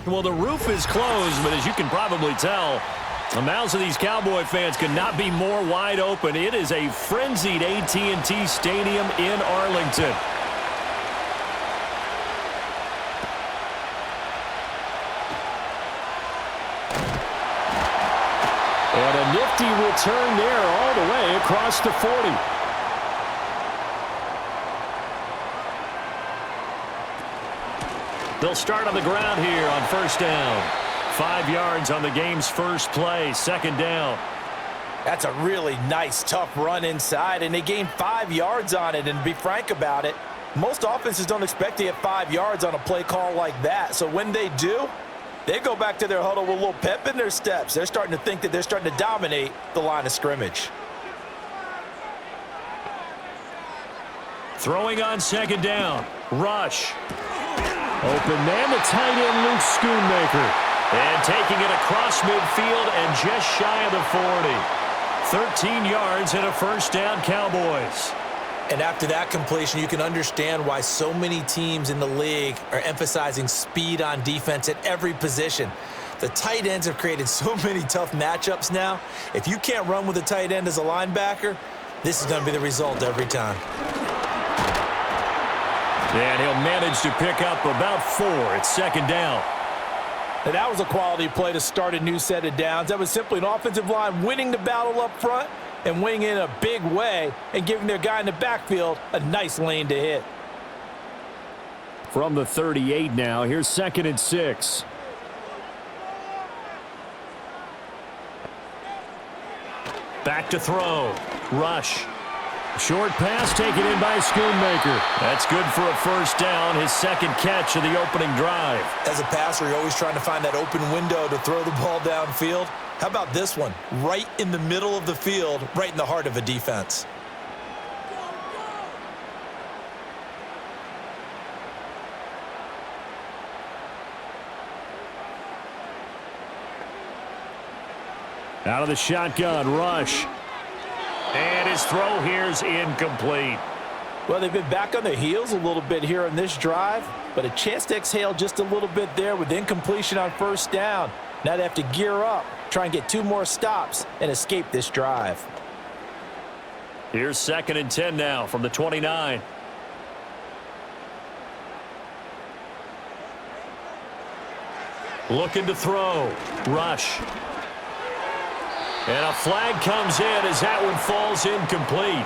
Well, the roof is closed, but as you can probably tell, the mouths of these Cowboy fans could not be more wide open. It is a frenzied AT&T Stadium in Arlington. And a nifty return there all the way across the 40. They'll start on the ground here on first down. 5 yards on the game's first play, second down. That's a really nice, tough run inside, and they gained 5 yards on it. And to be frank about it, most offenses don't expect to get 5 yards on a play call like that. So when they do, they go back to their huddle with a little pep in their steps. They're starting to think that they're starting to dominate the line of scrimmage. Throwing on second down. Rush. Open man, the tight end, Luke Schoonmaker. And taking it across midfield and just shy of the 40. 13 yards and a first down, Cowboys. And after that completion, you can understand why so many teams in the league are emphasizing speed on defense at every position. The tight ends have created so many tough matchups now. If you can't run with a tight end as a linebacker, this is going to be the result every time. And he'll manage to pick up about 4 at second down. And that was a quality play to start a new set of downs. That was simply an offensive line winning the battle up front and winning in a big way and giving their guy in the backfield a nice lane to hit. From the 38 now, here's 2nd and 6. Back to throw. Rush. Short pass taken in by Schoonmaker. That's good for a first down, his second catch of the opening drive. As a passer, you're always trying to find that open window to throw the ball downfield. How about this one? Right in the middle of the field, right in the heart of a defense. Out of the shotgun, Rush. And his throw here is incomplete. Well, they've been back on their heels a little bit here on this drive, but a chance to exhale just a little bit there with incompletion on first down. Now they have to gear up, try and get 2 more stops, and escape this drive. Here's 2nd and 10 now from the 29. Looking to throw. Rush. And a flag comes in as that one falls incomplete.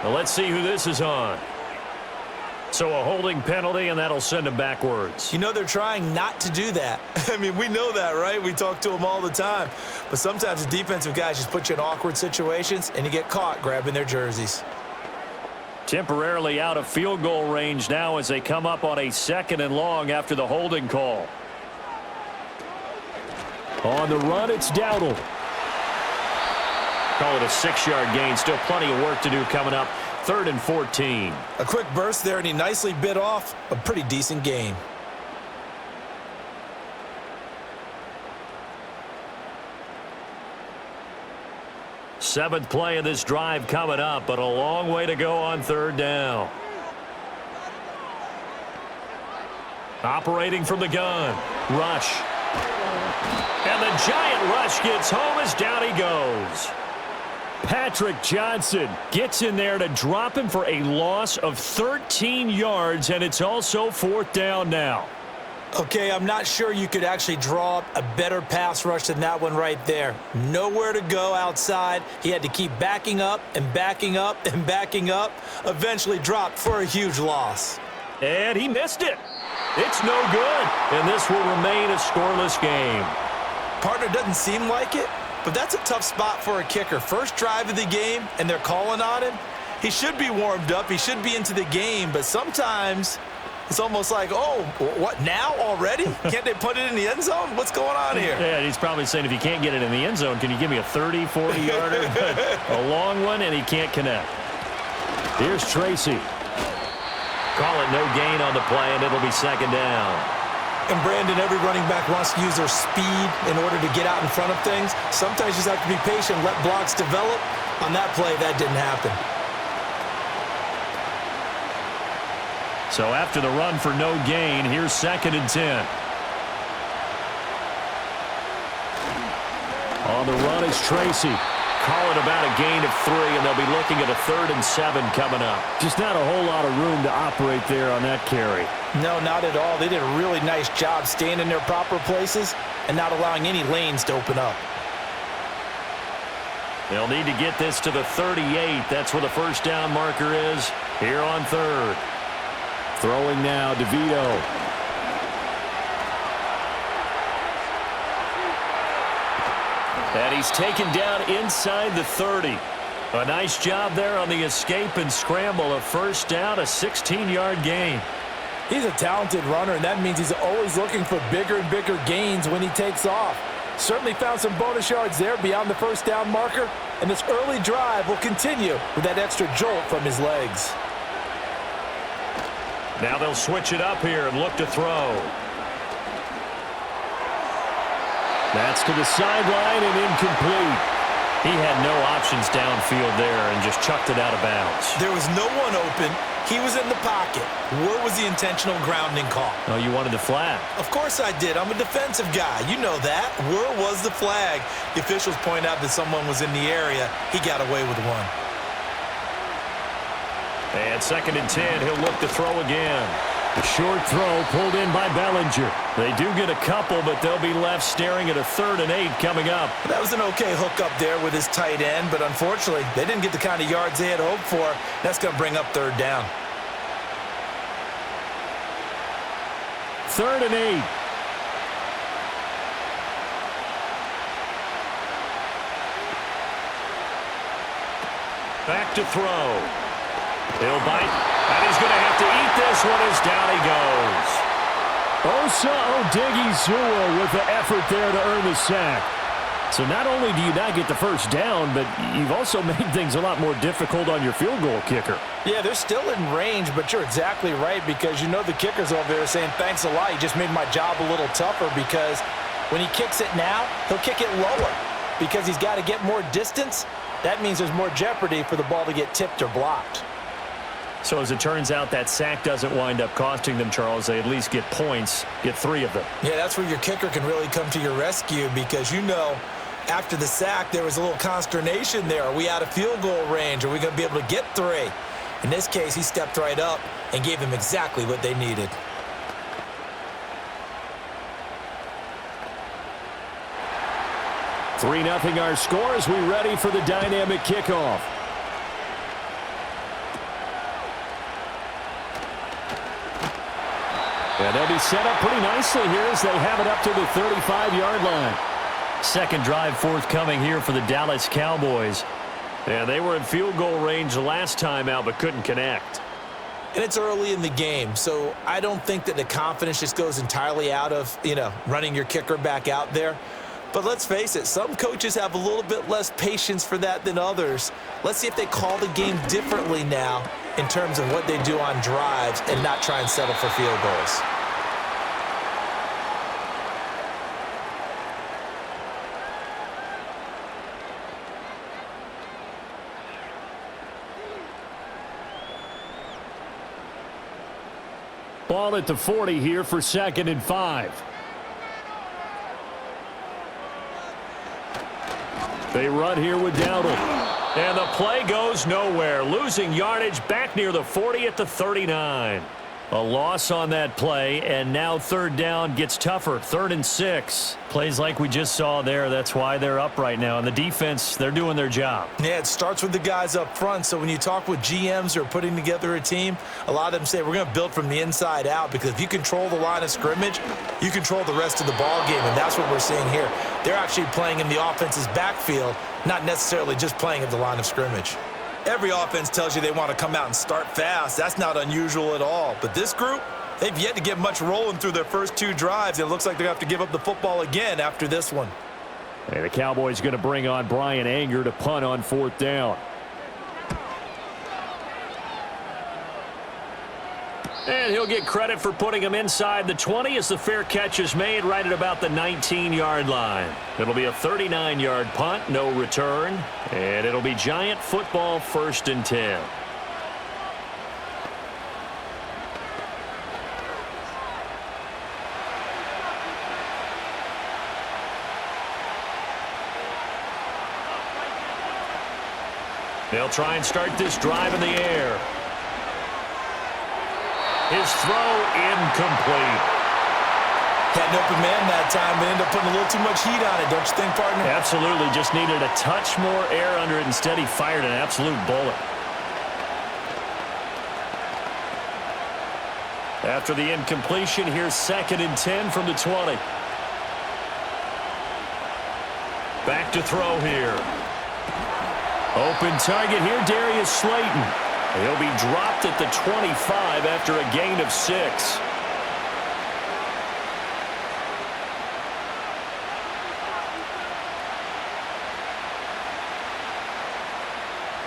Well, let's see who this is on. So a holding penalty, and that'll send him backwards. You know they're trying not to do that. I mean, we know that, right? We talk to them all the time. But sometimes the defensive guys just put you in awkward situations, and you get caught grabbing their jerseys. Temporarily out of field goal range now as they come up on a 2nd and long after the holding call. On the run, it's Dowdle. Call it a 6-yard gain. Still plenty of work to do coming up. 3rd and 14. A quick burst there, and he nicely bit off a pretty decent gain. Seventh play of this drive coming up, but a long way to go on 3rd down. Operating from the gun. Rush. And the giant rush gets home as down he goes. Patrick Johnson gets in there to drop him for a loss of 13 yards, and it's also 4th down now. Okay, I'm not sure you could actually draw up a better pass rush than that one right there. Nowhere to go outside. He had to keep backing up and backing up and backing up. Eventually dropped for a huge loss. And he missed it. It's no good, and this will remain a scoreless game. Partner doesn't seem like it, but that's a tough spot for a kicker. First drive of the game, and they're calling on him. He should be warmed up. He should be into the game, but sometimes it's almost like, oh, what, now already? Can't they put it in the end zone? What's going on here? Yeah, he's probably saying, if you can't get it in the end zone, can you give me a 30, 40-yarder? A long one, and he can't connect. Here's Tracy. Call it no gain on the play, and it'll be 2nd down. And Brandon, every running back wants to use their speed in order to get out in front of things. Sometimes you just have to be patient, let blocks develop. On that play, that didn't happen. So after the run for no gain, here's 2nd and 10. On the run is Tracy. Call it about a gain of 3, and they'll be looking at a 3rd and 7 coming up. Just not a whole lot of room to operate there on that carry. No, not at all. They did a really nice job staying in their proper places and not allowing any lanes to open up. They'll need to get this to the 38. That's where the first down marker is here on 3rd. Throwing now, DeVito. And he's taken down inside the 30. A nice job there on the escape and scramble. A first down, a 16-yard gain. He's a talented runner, and that means he's always looking for bigger and bigger gains when he takes off. Certainly found some bonus yards there beyond the first down marker, and this early drive will continue with that extra jolt from his legs. Now they'll switch it up here and look to throw. That's to the sideline and incomplete. He had no options downfield there and just chucked it out of bounds. There was no one open. He was in the pocket. Where was the intentional grounding call? Oh, you wanted the flag. Of course I did. I'm a defensive guy. You know that. Where was the flag? The officials point out that someone was in the area. He got away with one. And 2nd and 10, he'll look to throw again. The short throw pulled in by Bellinger. They do get a couple, but they'll be left staring at a 3rd and 8 coming up. That was an okay hook up there with his tight end, but unfortunately, they didn't get the kind of yards they had hoped for. That's going to bring up 3rd down. 3rd and 8. Back to throw. He'll bite. And he's going to have to eat this one as down he goes. Osa Odighizuwa with the effort there to earn the sack. So not only do you not get the first down, but you've also made things a lot more difficult on your field goal kicker. Yeah, they're still in range, but you're exactly right because you know the kicker's over there saying, thanks a lot. You just made my job a little tougher because when he kicks it now, he'll kick it lower because he's got to get more distance. That means there's more jeopardy for the ball to get tipped or blocked. So as it turns out, that sack doesn't wind up costing them, Charles. They at least get points, get 3 of them. Yeah, that's where your kicker can really come to your rescue because, you know, after the sack, there was a little consternation there. Are we out of field goal range? Are we going to be able to get 3? In this case, he stepped right up and gave them exactly what they needed. Three 0 our score as we ready for the dynamic kickoff. And they'll be set up pretty nicely here as they have it up to the 35-yard line. Second drive forthcoming here for the Dallas Cowboys. And they were in field goal range the last time out but couldn't connect. And it's early in the game, so I don't think that the confidence just goes entirely out of, running your kicker back out there. But let's face it, some coaches have a little bit less patience for that than others. Let's see if they call the game differently now in terms of what they do on drives and not try and settle for field goals. Ball at the 40 here for 2nd and 5. They run here with Dowdle. And the play goes nowhere. Losing yardage back near the 40 at the 39. A loss on that play, and now 3rd down gets tougher. 3rd and 6. Plays like we just saw there. That's why they're up right now. And the defense, they're doing their job. Yeah, it starts with the guys up front. So when you talk with GMs who are putting together a team, a lot of them say we're going to build from the inside out because if you control the line of scrimmage, you control the rest of the ball game, and that's what we're seeing here. They're actually playing in the offense's backfield, not necessarily just playing at the line of scrimmage. Every offense tells you they want to come out and start fast. That's not unusual at all. But this group, they've yet to get much rolling through their first 2 drives. It looks like they have to give up the football again after this one. And the Cowboys going to bring on Brian Anger to punt on 4th down. And he'll get credit for putting him inside the 20 as the fair catch is made right at about the 19-yard line. It'll be a 39-yard punt, no return, and it'll be Giant football 1st and 10. They'll try and start this drive in the air. His throw incomplete. Had an open man that time, but ended up putting a little too much heat on it, don't you think, partner? Absolutely. Just needed a touch more air under it. Instead, he fired an absolute bullet. After the incompletion, here's 2nd and 10 from the 20. Back to throw here. Open target here, Darius Slayton. He'll be dropped at the 25 after a gain of 6.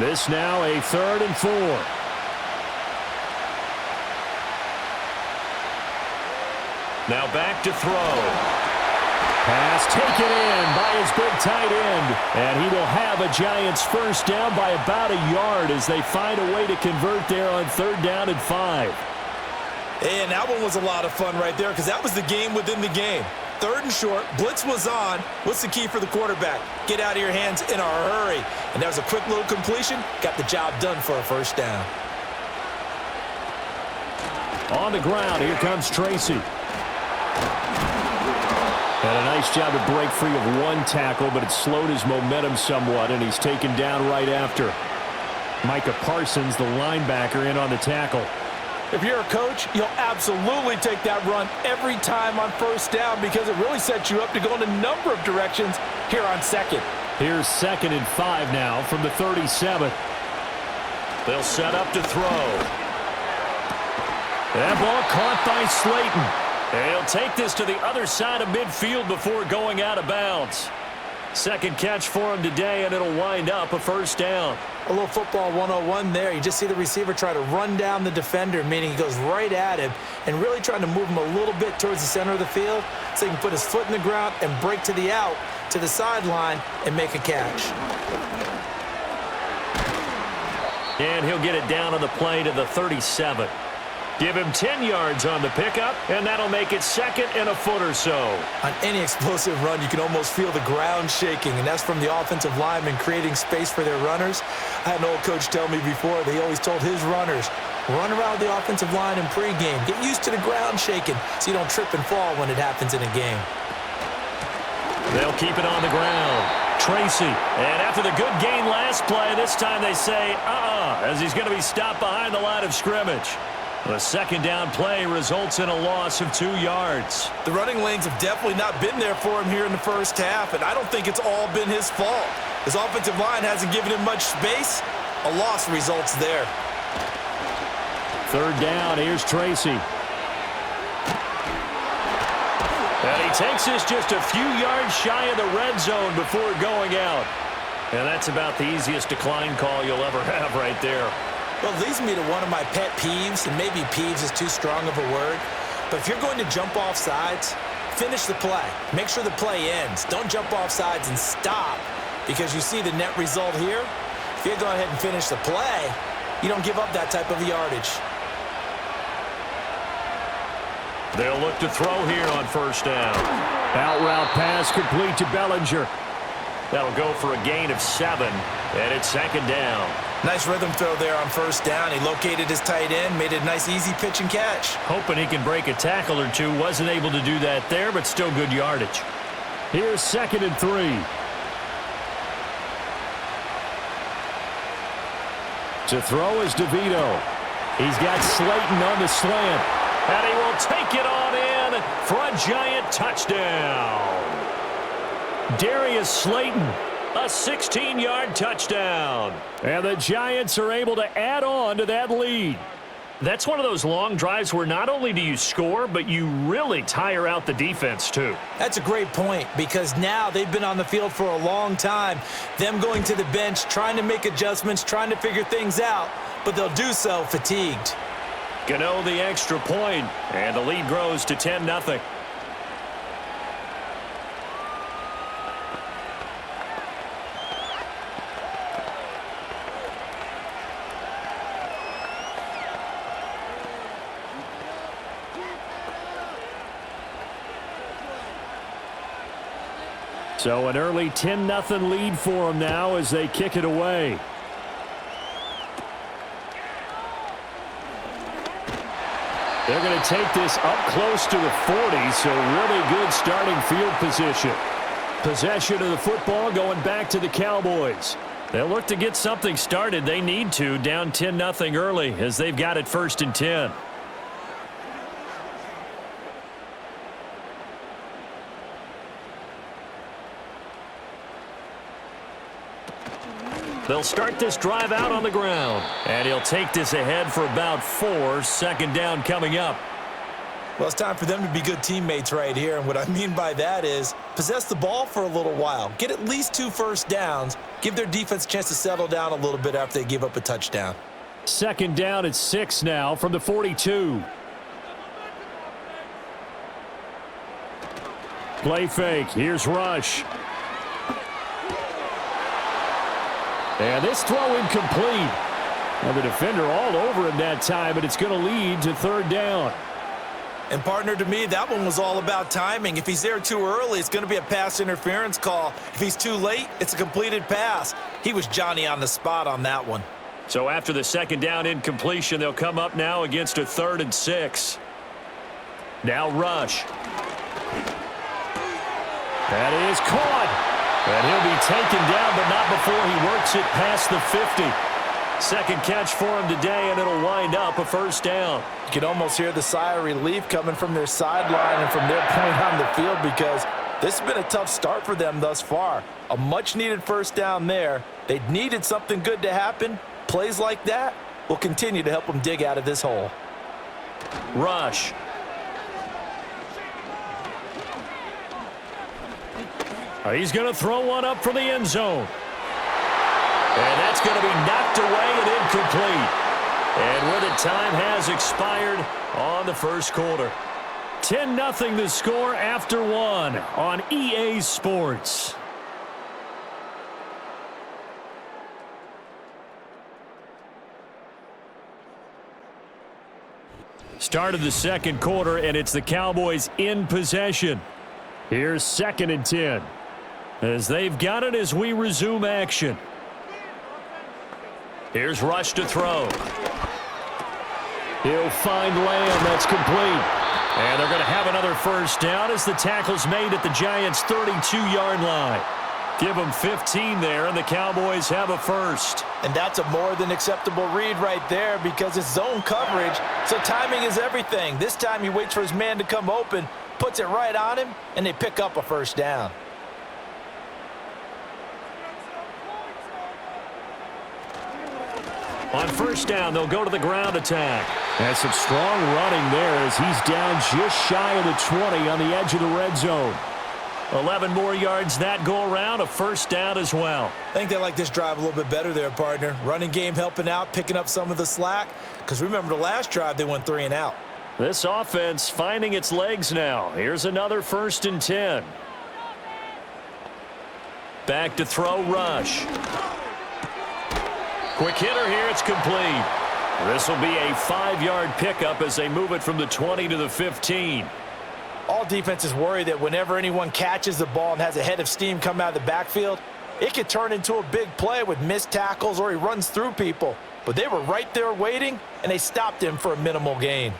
This now a 3rd and 4. Now back to throw. Pass taken in by his big tight end. And he will have a Giants first down by about a yard as they find a way to convert there on 3rd down and 5. And that one was a lot of fun right there because that was the game within the game. 3rd and short, blitz was on. What's the key for the quarterback? Get out of your hands in a hurry. And that was a quick little completion. Got the job done for a first down. On the ground, here comes Tracy. Had a nice job to break free of one tackle, but it slowed his momentum somewhat, and he's taken down right after. Micah Parsons, the linebacker, in on the tackle. If you're a coach, you'll absolutely take that run every time on first down because it really sets you up to go in a number of directions here on 2nd. Here's 2nd and 5 now from the 37. They'll set up to throw. That ball caught by Slayton. He'll take this to the other side of midfield before going out of bounds. 2nd catch for him today, and it'll wind up a first down. A little football 101 there. You just see the receiver try to run down the defender, meaning he goes right at him and really trying to move him a little bit towards the center of the field so he can put his foot in the ground and break to the out, to the sideline, and make a catch. And he'll get it down on the play to the 37. Give him 10 yards on the pickup, and that'll make it 2nd and a foot or so. On any explosive run, you can almost feel the ground shaking, and that's from the offensive linemen creating space for their runners. I had an old coach tell me before, he always told his runners, run around the offensive line in pregame. Get used to the ground shaking so you don't trip and fall when it happens in a game. They'll keep it on the ground. Tracy, and after the good gain last play, this time they say, as he's going to be stopped behind the line of scrimmage. The 2nd down play results in a loss of 2 yards. The running lanes have definitely not been there for him here in the first half, and I don't think it's all been his fault. His offensive line hasn't given him much space. A loss results there. 3rd down, here's Tracy. And he takes this just a few yards shy of the red zone before going out. And that's about the easiest decline call you'll ever have right there. Well, it leads me to one of my pet peeves, and maybe peeves is too strong of a word, but if you're going to jump off sides, finish the play. Make sure the play ends. Don't jump off sides and stop because you see the net result here. If you go ahead and finish the play, you don't give up that type of yardage. They'll look to throw here on first down. Out route pass complete to Bellinger. That'll go for a gain of 7, and it's 2nd down. Nice rhythm throw there on first down. He located his tight end, made it a nice easy pitch and catch. Hoping he can break a tackle or two. Wasn't able to do that there, but still good yardage. Here's 2nd and 3. To throw is DeVito. He's got Slayton on the slant. And he will take it on in for a Giant touchdown. Darius Slayton, a 16-yard touchdown. And the Giants are able to add on to that lead. That's one of those long drives where not only do you score, but you really tire out the defense too. That's a great point because now they've been on the field for a long time. Them going to the bench, trying to make adjustments, trying to figure things out, but they'll do so fatigued. Gano the extra point, and the lead grows to 10-0. So an early 10-0 lead for them now as they kick it away. They're going to take this up close to the 40, so really good starting field position. Possession of the football going back to the Cowboys. They'll look to get something started. They need to, down 10-0 early as they've got it 1st and 10. They'll start this drive out on the ground. And he'll take this ahead for about 4. 2nd down coming up. Well, it's time for them to be good teammates right here. And what I mean by that is possess the ball for a little while. Get at least 2 first downs. Give their defense a chance to settle down a little bit after they give up a touchdown. 2nd down at 6 now from the 42. Play fake. Here's Rush. And this throw incomplete. And the defender all over him that time, but it's going to lead to 3rd down. And partner, to me, that one was all about timing. If he's there too early, it's going to be a pass interference call. If he's too late, it's a completed pass. He was Johnny on the spot on that one. So after the 2nd down incompletion, they'll come up now against a 3rd and 6. Now Rush. That is caught. And he'll be taken down, but not before he works it past the 50. 2nd catch for him today, and it'll wind up a 1st down. You can almost hear the sigh of relief coming from their sideline and from their point on the field because this has been a tough start for them thus far. A much-needed 1st down there. They needed something good to happen. Plays like that will continue to help them dig out of this hole. Rush. He's going to throw one up for the end zone. And that's going to be knocked away and incomplete. And where the time has expired on the 1st quarter. 10-0 the score after 1 on EA Sports. Start of the 2nd quarter, and it's the Cowboys in possession. Here's 2nd and 10. As they've got it as we resume action. Here's Rush to throw. He'll find Lamb. That's complete. And they're going to have another 1st down as the tackle's made at the Giants' 32-yard line. Give them 15 there, and the Cowboys have a 1st. And that's a more than acceptable read right there because it's zone coverage, so timing is everything. This time he waits for his man to come open, puts it right on him, and they pick up a 1st down. On 1st down, they'll go to the ground attack. And some strong running there as he's down just shy of the 20 on the edge of the red zone. 11 more yards that go around, a 1st down as well. I think they like this drive a little bit better there, partner. Running game helping out, picking up some of the slack. Because remember the last drive, they went 3 and out. This offense finding its legs now. Here's another 1st and 10. Back to throw Rush. Quick hitter here, it's complete. This will be a 5-yard pickup as they move it from the 20 to the 15. All defenses worry that whenever anyone catches the ball and has a head of steam come out of the backfield, it could turn into a big play with missed tackles or he runs through people. But they were right there waiting, and they stopped him for a minimal gain.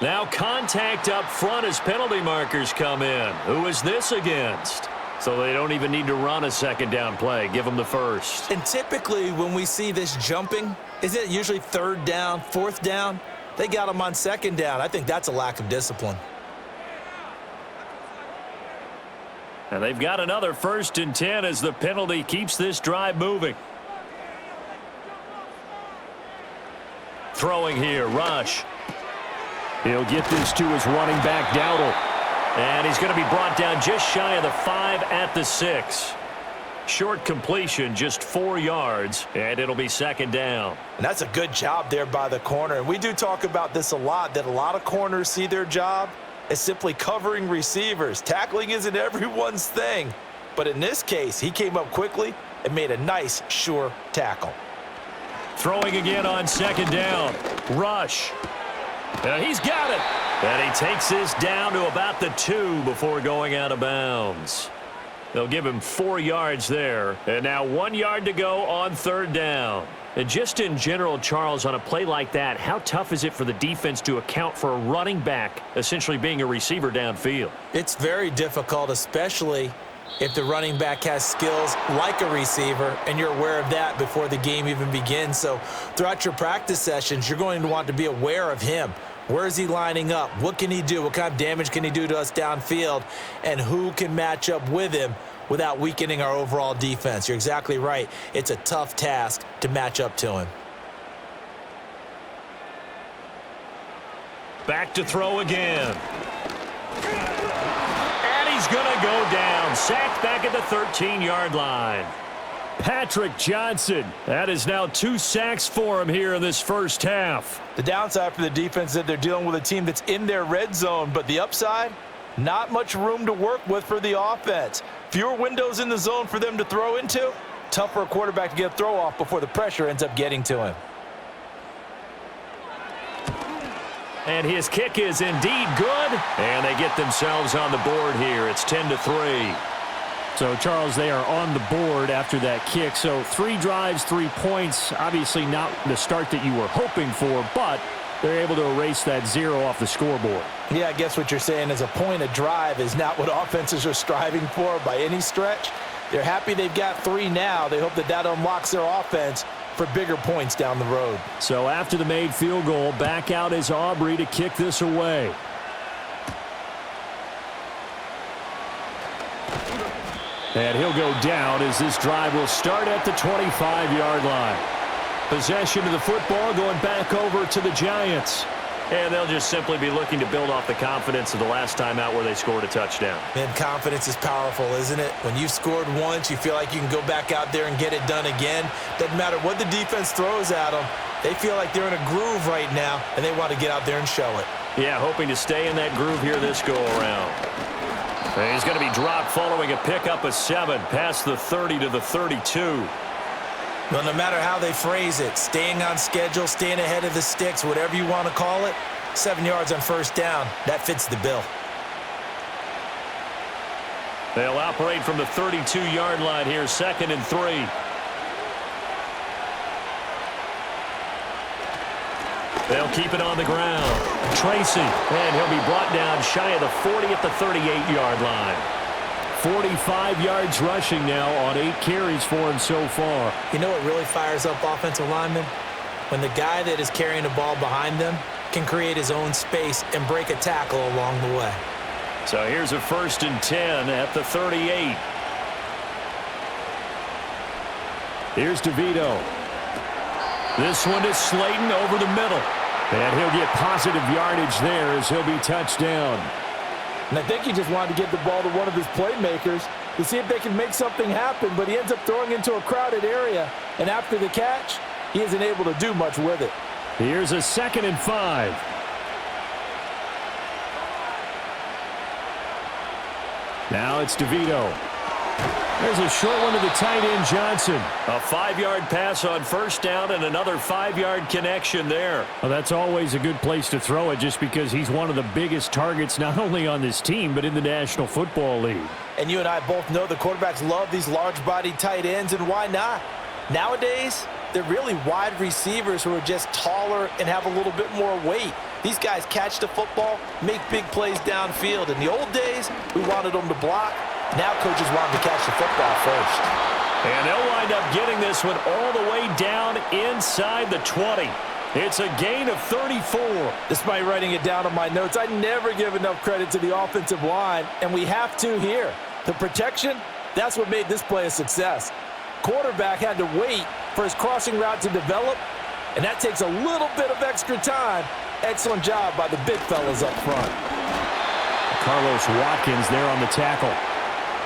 Now contact up front as penalty markers come in. Who is this against? So they don't even need to run a 2nd down play. Give them the 1st. And typically when we see this jumping, isn't it usually 3rd down, 4th down? They got them on 2nd down. I think that's a lack of discipline. And they've got another 1st and 10 as the penalty keeps this drive moving. Throwing here, Rush. He'll get this to his running back, Dowdle. And he's going to be brought down just shy of the 5 at the 6. Short completion, just 4 yards, and it'll be 2nd down. And that's a good job there by the corner. And we do talk about this a lot, that a lot of corners see their job as simply covering receivers. Tackling isn't everyone's thing. But in this case, he came up quickly and made a nice, sure tackle. Throwing again on 2nd down. Rush. And he's got it. And he takes this down to about the 2 before going out of bounds. They'll give him 4 yards there. And now 1 yard to go on 3rd down. And just in general, Charles, on a play like that, how tough is it for the defense to account for a running back essentially being a receiver downfield? It's very difficult, especially if the running back has skills like a receiver, and you're aware of that before the game even begins. So throughout your practice sessions, you're going to want to be aware of him. Where is he lining up? What can he do? What kind of damage can he do to us downfield? And who can match up with him without weakening our overall defense? You're exactly right. It's a tough task to match up to him. Back to throw again. And he's going to go down. Sacked back at the 13-yard line. Patrick Johnson. That is now 2 sacks for him here in this first half. The downside for the defense is that they're dealing with a team that's in their red zone, but the upside, not much room to work with for the offense. Fewer windows in the zone for them to throw into. Tough for a quarterback to get a throw off before the pressure ends up getting to him. And his kick is indeed good. And they get themselves on the board here. It's 10-3. So, Charles, they are on the board after that kick. So 3 drives, 3 points. Obviously not the start that you were hoping for, but they're able to erase that 0 off the scoreboard. Yeah, I guess what you're saying is a point a drive is not what offenses are striving for by any stretch. They're happy they've got 3 now. They hope that that unlocks their offense for bigger points down the road. So after the made field goal, back out is Aubrey to kick this away. And he'll go down as this drive will start at the 25-yard line. Possession of the football going back over to the Giants. And they'll just simply be looking to build off the confidence of the last time out where they scored a touchdown. Man, confidence is powerful, isn't it? When you've scored once, you feel like you can go back out there and get it done again. Doesn't matter what the defense throws at them. They feel like they're in a groove right now, and they want to get out there and show it. Yeah, hoping to stay in that groove here this go-around. And he's going to be dropped following a pickup of 7 past the 30 to the 32. Well, no matter how they phrase it, staying on schedule, staying ahead of the sticks, whatever you want to call it, 7 yards on first down, that fits the bill. They'll operate from the 32-yard line here, 2nd and 3. They'll keep it on the ground. Tracy, and he'll be brought down shy of the 40 at the 38-yard line. 45 yards rushing now on 8 carries for him so far. You know what really fires up offensive linemen? When the guy that is carrying the ball behind them can create his own space and break a tackle along the way. So here's a 1st and 10 at the 38. Here's DeVito. This one is Slayton over the middle. And he'll get positive yardage there as he'll be touched down. And I think he just wanted to get the ball to one of his playmakers to see if they can make something happen, but he ends up throwing into a crowded area. And after the catch, he isn't able to do much with it. Here's a 2nd and 5. Now it's DeVito. There's a short one to the tight end, Johnson. A 5-yard pass on first down and another 5-yard connection there. Well, that's always a good place to throw it just because he's one of the biggest targets not only on this team but in the National Football League. And you and I both know the quarterbacks love these large-bodied tight ends, and why not? Nowadays, they're really wide receivers who are just taller and have a little bit more weight. These guys catch the football, make big plays downfield. In the old days, we wanted them to block. Now coaches want them to catch the football first. And they'll wind up getting this one all the way down inside the 20. It's a gain of 34. Despite writing it down on my notes, I never give enough credit to the offensive line, and we have to here. The protection, that's what made this play a success. Quarterback had to wait for his crossing route to develop, and that takes a little bit of extra time. Excellent job by the big fellas up front. Carlos Watkins there on the tackle.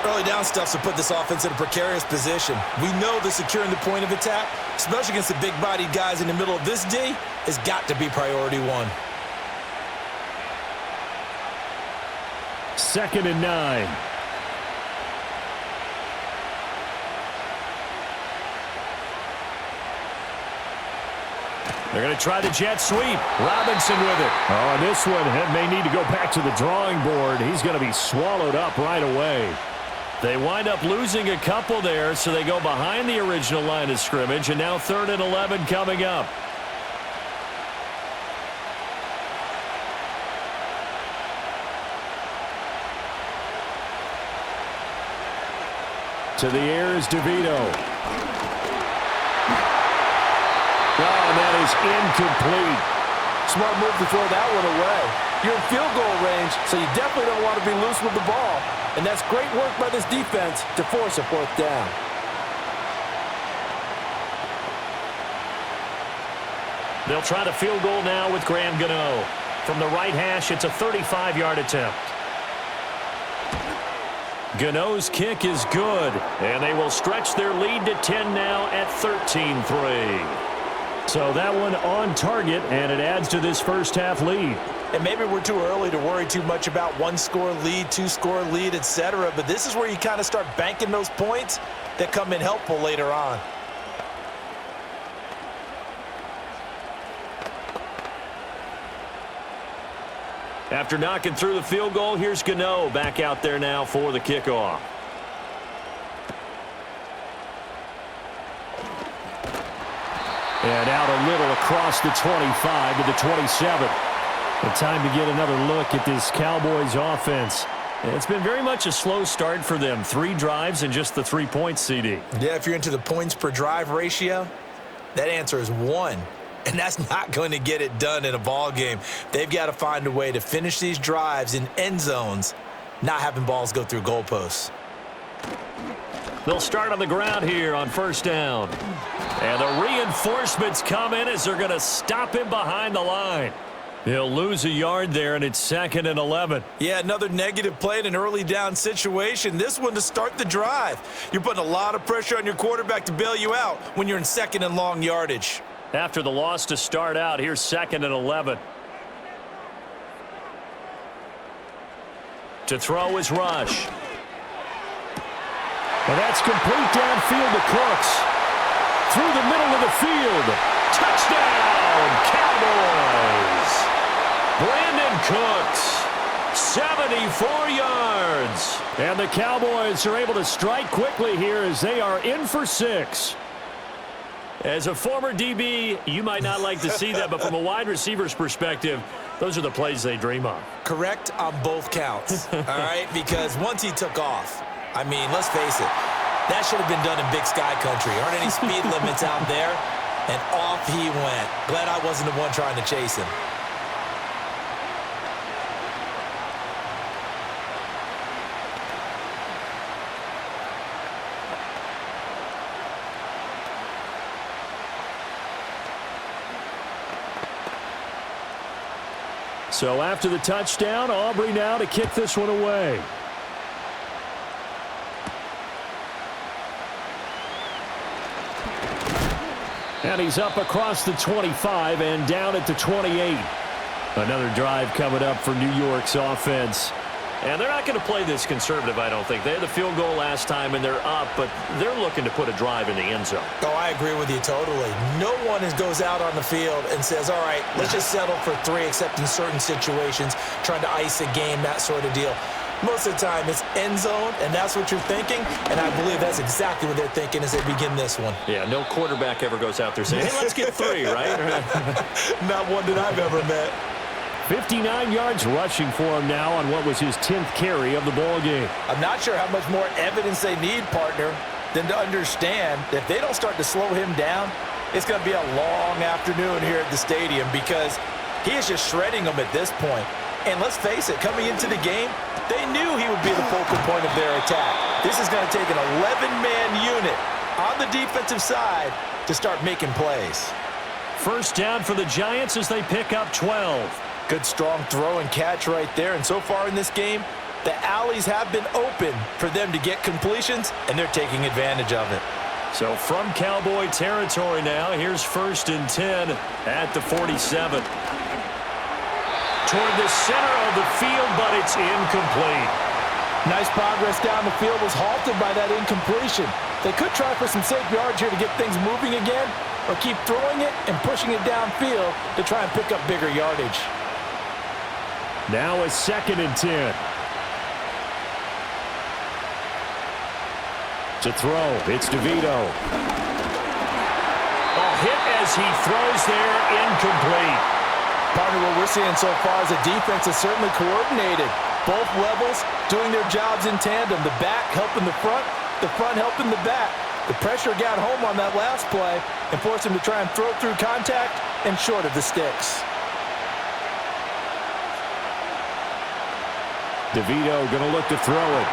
Early down stuffs to put this offense in a precarious position. We know that securing the point of attack, especially against the big-bodied guys in the middle of this D, has got to be priority 1. 2nd and 9. They're going to try the jet sweep. Robinson with it. Oh, and this one may need to go back to the drawing board. He's going to be swallowed up right away. They wind up losing a couple there, so they go behind the original line of scrimmage, and now 3rd and 11 coming up. To the air is DeVito. Oh, and that is incomplete. Smart move to throw that one away. You're in field goal range, so you definitely don't want to be loose with the ball. And that's great work by this defense to force a 4th down. They'll try the field goal now with Graham Gano. From the right hash, it's a 35-yard attempt. Gano's kick is good, and they will stretch their lead to 10 now at 13-3. So that one on target, and it adds to this first half lead. And maybe we're too early to worry too much about 1-score lead, 2-score lead, etc. But this is where you kind of start banking those points that come in helpful later on. After knocking through the field goal, here's Gano back out there now for the kickoff. And out a little across the 25 to the 27. The time to get another look at this Cowboys offense. It's been very much a slow start for them. 3 drives and just the 3 points, Ceedee. Yeah, if you're into the points per drive ratio, that answer is 1. And that's not going to get it done in a ball game. They've got to find a way to finish these drives in end zones, not having balls go through goalposts. They'll start on the ground here on 1st down. And the reinforcements come in as they're going to stop him behind the line. He'll lose a yard there, and it's 2nd and 11. Yeah, another negative play in an early down situation. This one to start the drive. You're putting a lot of pressure on your quarterback to bail you out when you're in 2nd and long yardage. After the loss to start out, here's 2nd and 11. To throw is Rush. Well, that's complete downfield to Cooks. Through the middle of the field. Touchdown, Cowboys! Brandon Cooks, 74 yards. And the Cowboys are able to strike quickly here as they are in for 6. As a former DB, you might not like to see that, but from a wide receiver's perspective, those are the plays they dream of. Correct on both counts, all right? Because once he took off, I mean, let's face it, that should have been done in Big Sky Country. Aren't any speed limits out there? And off he went. Glad I wasn't the one trying to chase him. So after the touchdown, Aubrey now to kick this one away. And he's up across the 25 and down at the 28. Another drive coming up for New York's offense. And they're not going to play this conservative, I don't think. They had the field goal last time, and they're up, but they're looking to put a drive in the end zone. Oh, I agree with you totally. No one goes out on the field and says, all right, let's just settle for 3, except in certain situations, trying to ice a game, that sort of deal. Most of the time, it's end zone, and that's what you're thinking, and I believe that's exactly what they're thinking as they begin this one. Yeah, no quarterback ever goes out there saying, hey, let's get 3, right? Not one that I've ever met. 59 yards rushing for him now on what was his 10th carry of the ball game. I'm not sure how much more evidence they need, partner, than to understand that if they don't start to slow him down, it's going to be a long afternoon here at the stadium because he is just shredding them at this point. And let's face it, coming into the game, they knew he would be the focal point of their attack. This is going to take an 11-man unit on the defensive side to start making plays. First down for the Giants as they pick up 12. Good strong throw and catch right there. And so far in this game, the alleys have been open for them to get completions, and they're taking advantage of it. So from Cowboy territory now, here's 1st and 10 at the 47. Toward the center of the field, but it's incomplete. Nice progress down the field was halted by that incompletion. They could try for some safe yards here to get things moving again, or keep throwing it and pushing it downfield to try and pick up bigger yardage. Now a 2nd and 10. To throw, it's DeVito. Hit as he throws there, incomplete. Partner, what we're seeing so far is the defense is certainly coordinated. Both levels doing their jobs in tandem. The back helping the front helping the back. The pressure got home on that last play and forced him to try and throw through contact and short of the sticks. DeVito going to look to throw it.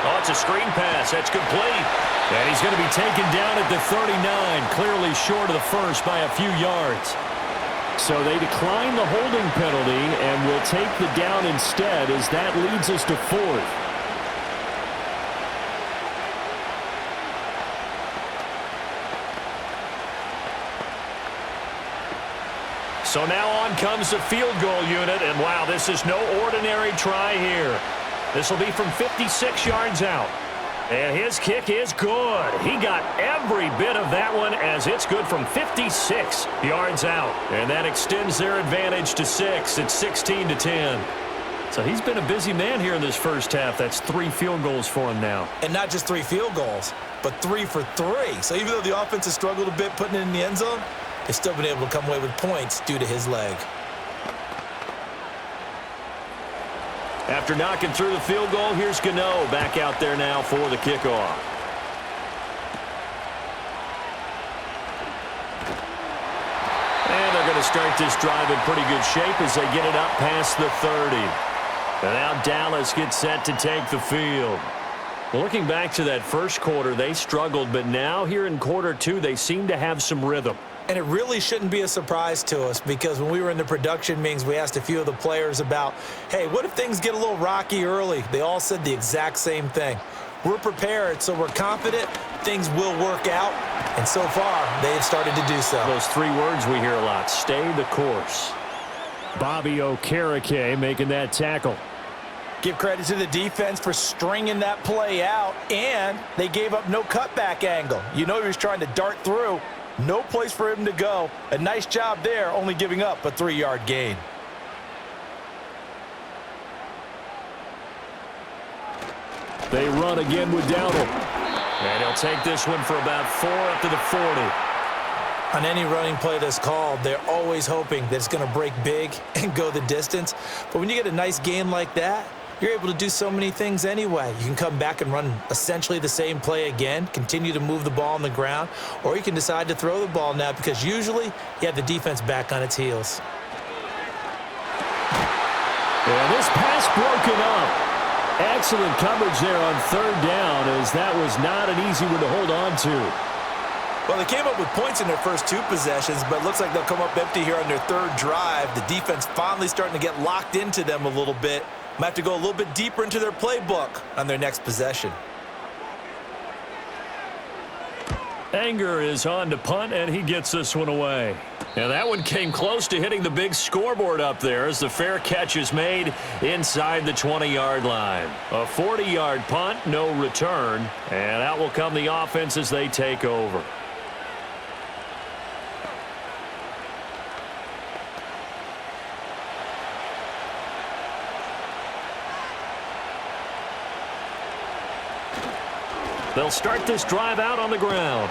Oh, it's a screen pass. That's complete. And he's going to be taken down at the 39, clearly short of the first by a few yards. So they decline the holding penalty and will take the down instead as that leads us to fourth. So now on comes the field goal unit, and wow, this is no ordinary try here. This will be from 56 yards out. And his kick is good. He got every bit of that one as it's good from 56 yards out. And that extends their advantage to 6. It's 16-10. So he's been a busy man here in this first half. That's 3 field goals for him now. And not just 3 field goals, but 3 for 3. So even though the offense has struggled a bit putting it in the end zone, they've still been able to come away with points due to his leg. After knocking through the field goal, here's Gano back out there now for the kickoff. And they're going to start this drive in pretty good shape as they get it up past the 30. And now Dallas gets set to take the field. Looking back to that first quarter, they struggled, but now here in quarter 2, they seem to have some rhythm. And it really shouldn't be a surprise to us because when we were in the production meetings, we asked a few of the players about, hey, what if things get a little rocky early? They all said the exact same thing. We're prepared, so we're confident things will work out. And so far, they have started to do so. Those 3 words we hear a lot, stay the course. Bobby Okereke making that tackle. Give credit to the defense for stringing that play out, and they gave up no cutback angle. You know he was trying to dart through. No place for him to go. A nice job there, only giving up a 3-yard gain. They run again with Dowdle. And he'll take this one for about 4 up to the 40. On any running play that's called, they're always hoping that it's going to break big and go the distance. But when you get a nice gain like that, you're able to do so many things anyway. You can come back and run essentially the same play again, continue to move the ball on the ground, or you can decide to throw the ball now because usually you have the defense back on its heels. And this pass broken up. Excellent coverage there on 3rd down as that was not an easy one to hold on to. Well, they came up with points in their first 2 possessions, but it looks like they'll come up empty here on their 3rd drive. The defense finally starting to get locked into them a little bit. Might have to go a little bit deeper into their playbook on their next possession. Anger is on to punt, and he gets this one away. And that one came close to hitting the big scoreboard up there as the fair catch is made inside the 20-yard line. A 40-yard punt, no return, and out will come the offense as they take over. They'll start this drive out on the ground.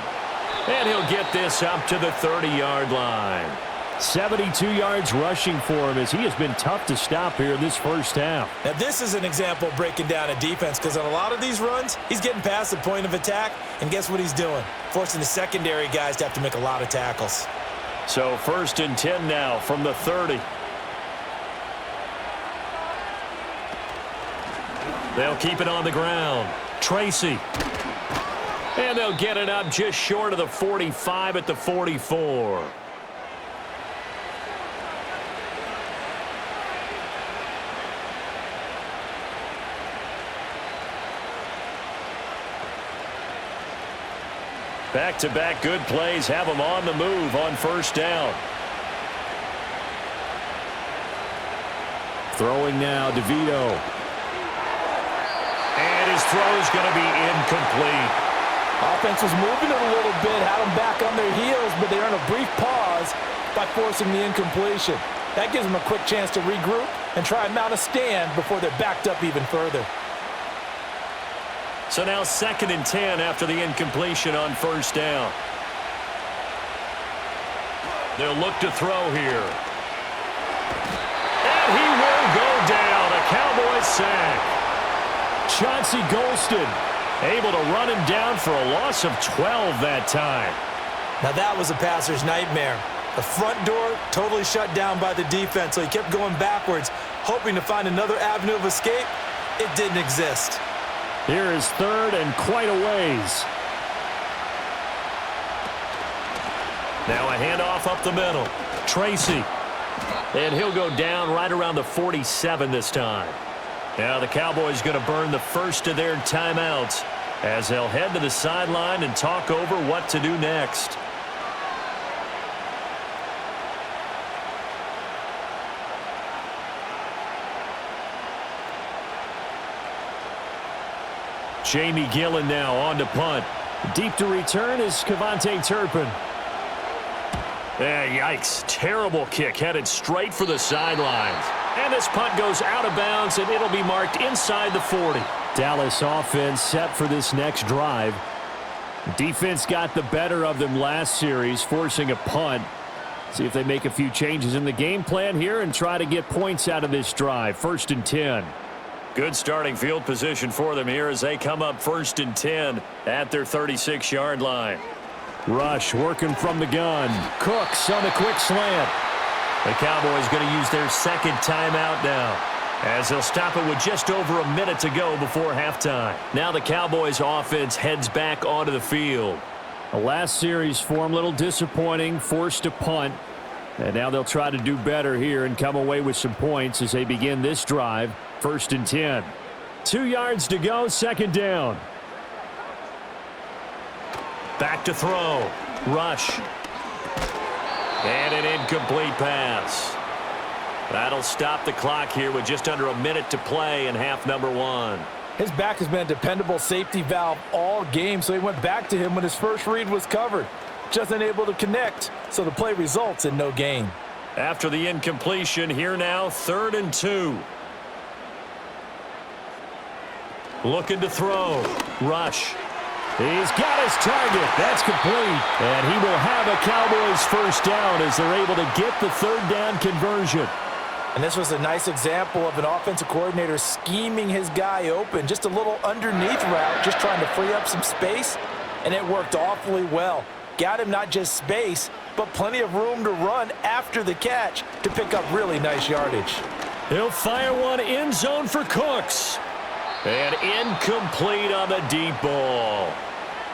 And he'll get this up to the 30-yard line. 72 yards rushing for him as he has been tough to stop here in this first half. Now, this is an example of breaking down a defense because on a lot of these runs, he's getting past the point of attack, and guess what he's doing? Forcing the secondary guys to have to make a lot of tackles. So 1st and 10 now from the 30. They'll keep it on the ground. Tracy. And they'll get it up just short of the 45 at the 44. Back-to-back good plays have them on the move on 1st down. Throwing now, DeVito. And his throw is going to be incomplete. Offense was moving it a little bit, had them back on their heels, but they earn a brief pause by forcing the incompletion. That gives them a quick chance to regroup and try and mount a stand before they're backed up even further. So now 2nd and 10 after the incompletion on first down. They'll look to throw here. And he will go down. A Cowboys sack. Chauncey Golston able to run him down for a loss of 12 that time. Now that was a passer's nightmare. The front door totally shut down by the defense, so he kept going backwards, hoping to find another avenue of escape. It didn't exist. Here is 3rd and quite a ways. Now a handoff up the middle. Tracy. And he'll go down right around the 47 this time. Now the Cowboys going to burn the first of their timeouts as they'll head to the sideline and talk over what to do next. Jamie Gillen now on to punt. Deep to return is Kevontae Turpin. Yikes. Terrible kick headed straight for the sidelines. And this punt goes out of bounds, and it'll be marked inside the 40. Dallas offense set for this next drive. Defense got the better of them last series, forcing a punt. See if they make a few changes in the game plan here and try to get points out of this drive. 1st and 10. Good starting field position for them here as they come up 1st and 10 at their 36-yard line. Rush working from the gun. Cooks on a quick slant. The Cowboys going to use their 2nd timeout now as they'll stop it with just over a minute to go before halftime. Now the Cowboys offense heads back onto the field. The last series for them, a little disappointing, forced a punt. And now they'll try to do better here and come away with some points as they begin this drive. 1st and 10. 2 yards to go, 2nd down. Back to throw. Rush. And an incomplete pass. That'll stop the clock here with just under a minute to play in half number 1. His back has been a dependable safety valve all game, so he went back to him when his first read was covered. Just unable to connect, so the play results in no gain. After the incompletion, here now 3rd and 2. Looking to throw. Rush. He's got his target. That's complete. And he will have a Cowboys 1st down as they're able to get the 3rd down conversion. And this was a nice example of an offensive coordinator scheming his guy open. Just a little underneath route, just trying to free up some space. And it worked awfully well. Got him not just space, but plenty of room to run after the catch to pick up really nice yardage. He'll fire one end zone for Cooks. And incomplete on the deep ball.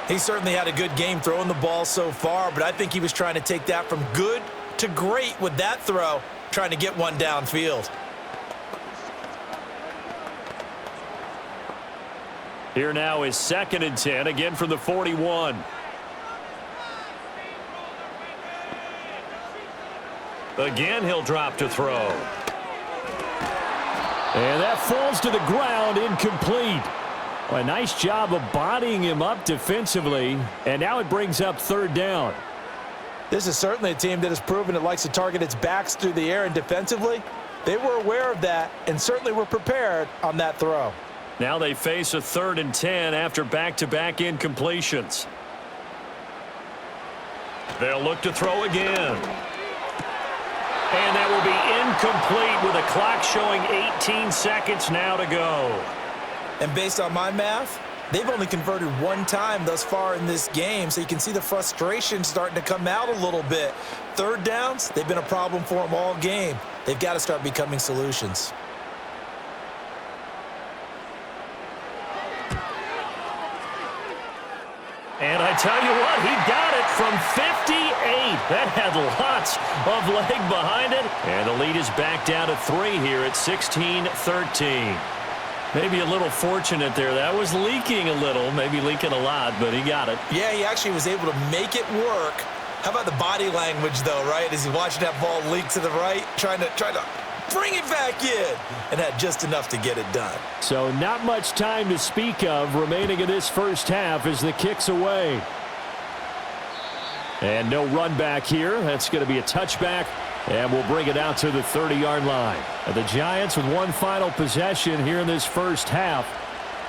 He certainly had a good game throwing the ball so far, but I think he was trying to take that from good to great with that throw, trying to get one downfield. Here now is 2nd and 10, again from the 41. Again, he'll drop to throw. And that falls to the ground, incomplete. Well, a nice job of bodying him up defensively, and now it brings up 3rd down. This is certainly a team that has proven it likes to target its backs through the air, and defensively, they were aware of that and certainly were prepared on that throw. Now they face a 3rd and 10 after back-to-back incompletions. They'll look to throw again. And that will be incomplete with a clock showing 18 seconds now to go. And based on my math, they've only converted 1 time thus far in this game, so you can see the frustration starting to come out a little bit. 3rd downs, they've been a problem for them all game. They've got to start becoming solutions. And I tell you what, he got it from 58. That had lots of leg behind it. And the lead is back down to 3 here at 16-13. Maybe a little fortunate there. That was leaking a little, maybe leaking a lot, but he got it. Yeah, he actually was able to make it work. How about the body language, though, right? As he's watching that ball leak to the right, trying to bring it back in, and had just enough to get it done. So not much time to speak of remaining in this first half as the kick's away. And no run back here. That's going to be a touchback, and we'll bring it out to the 30-yard line. And the Giants with one final possession here in this first half.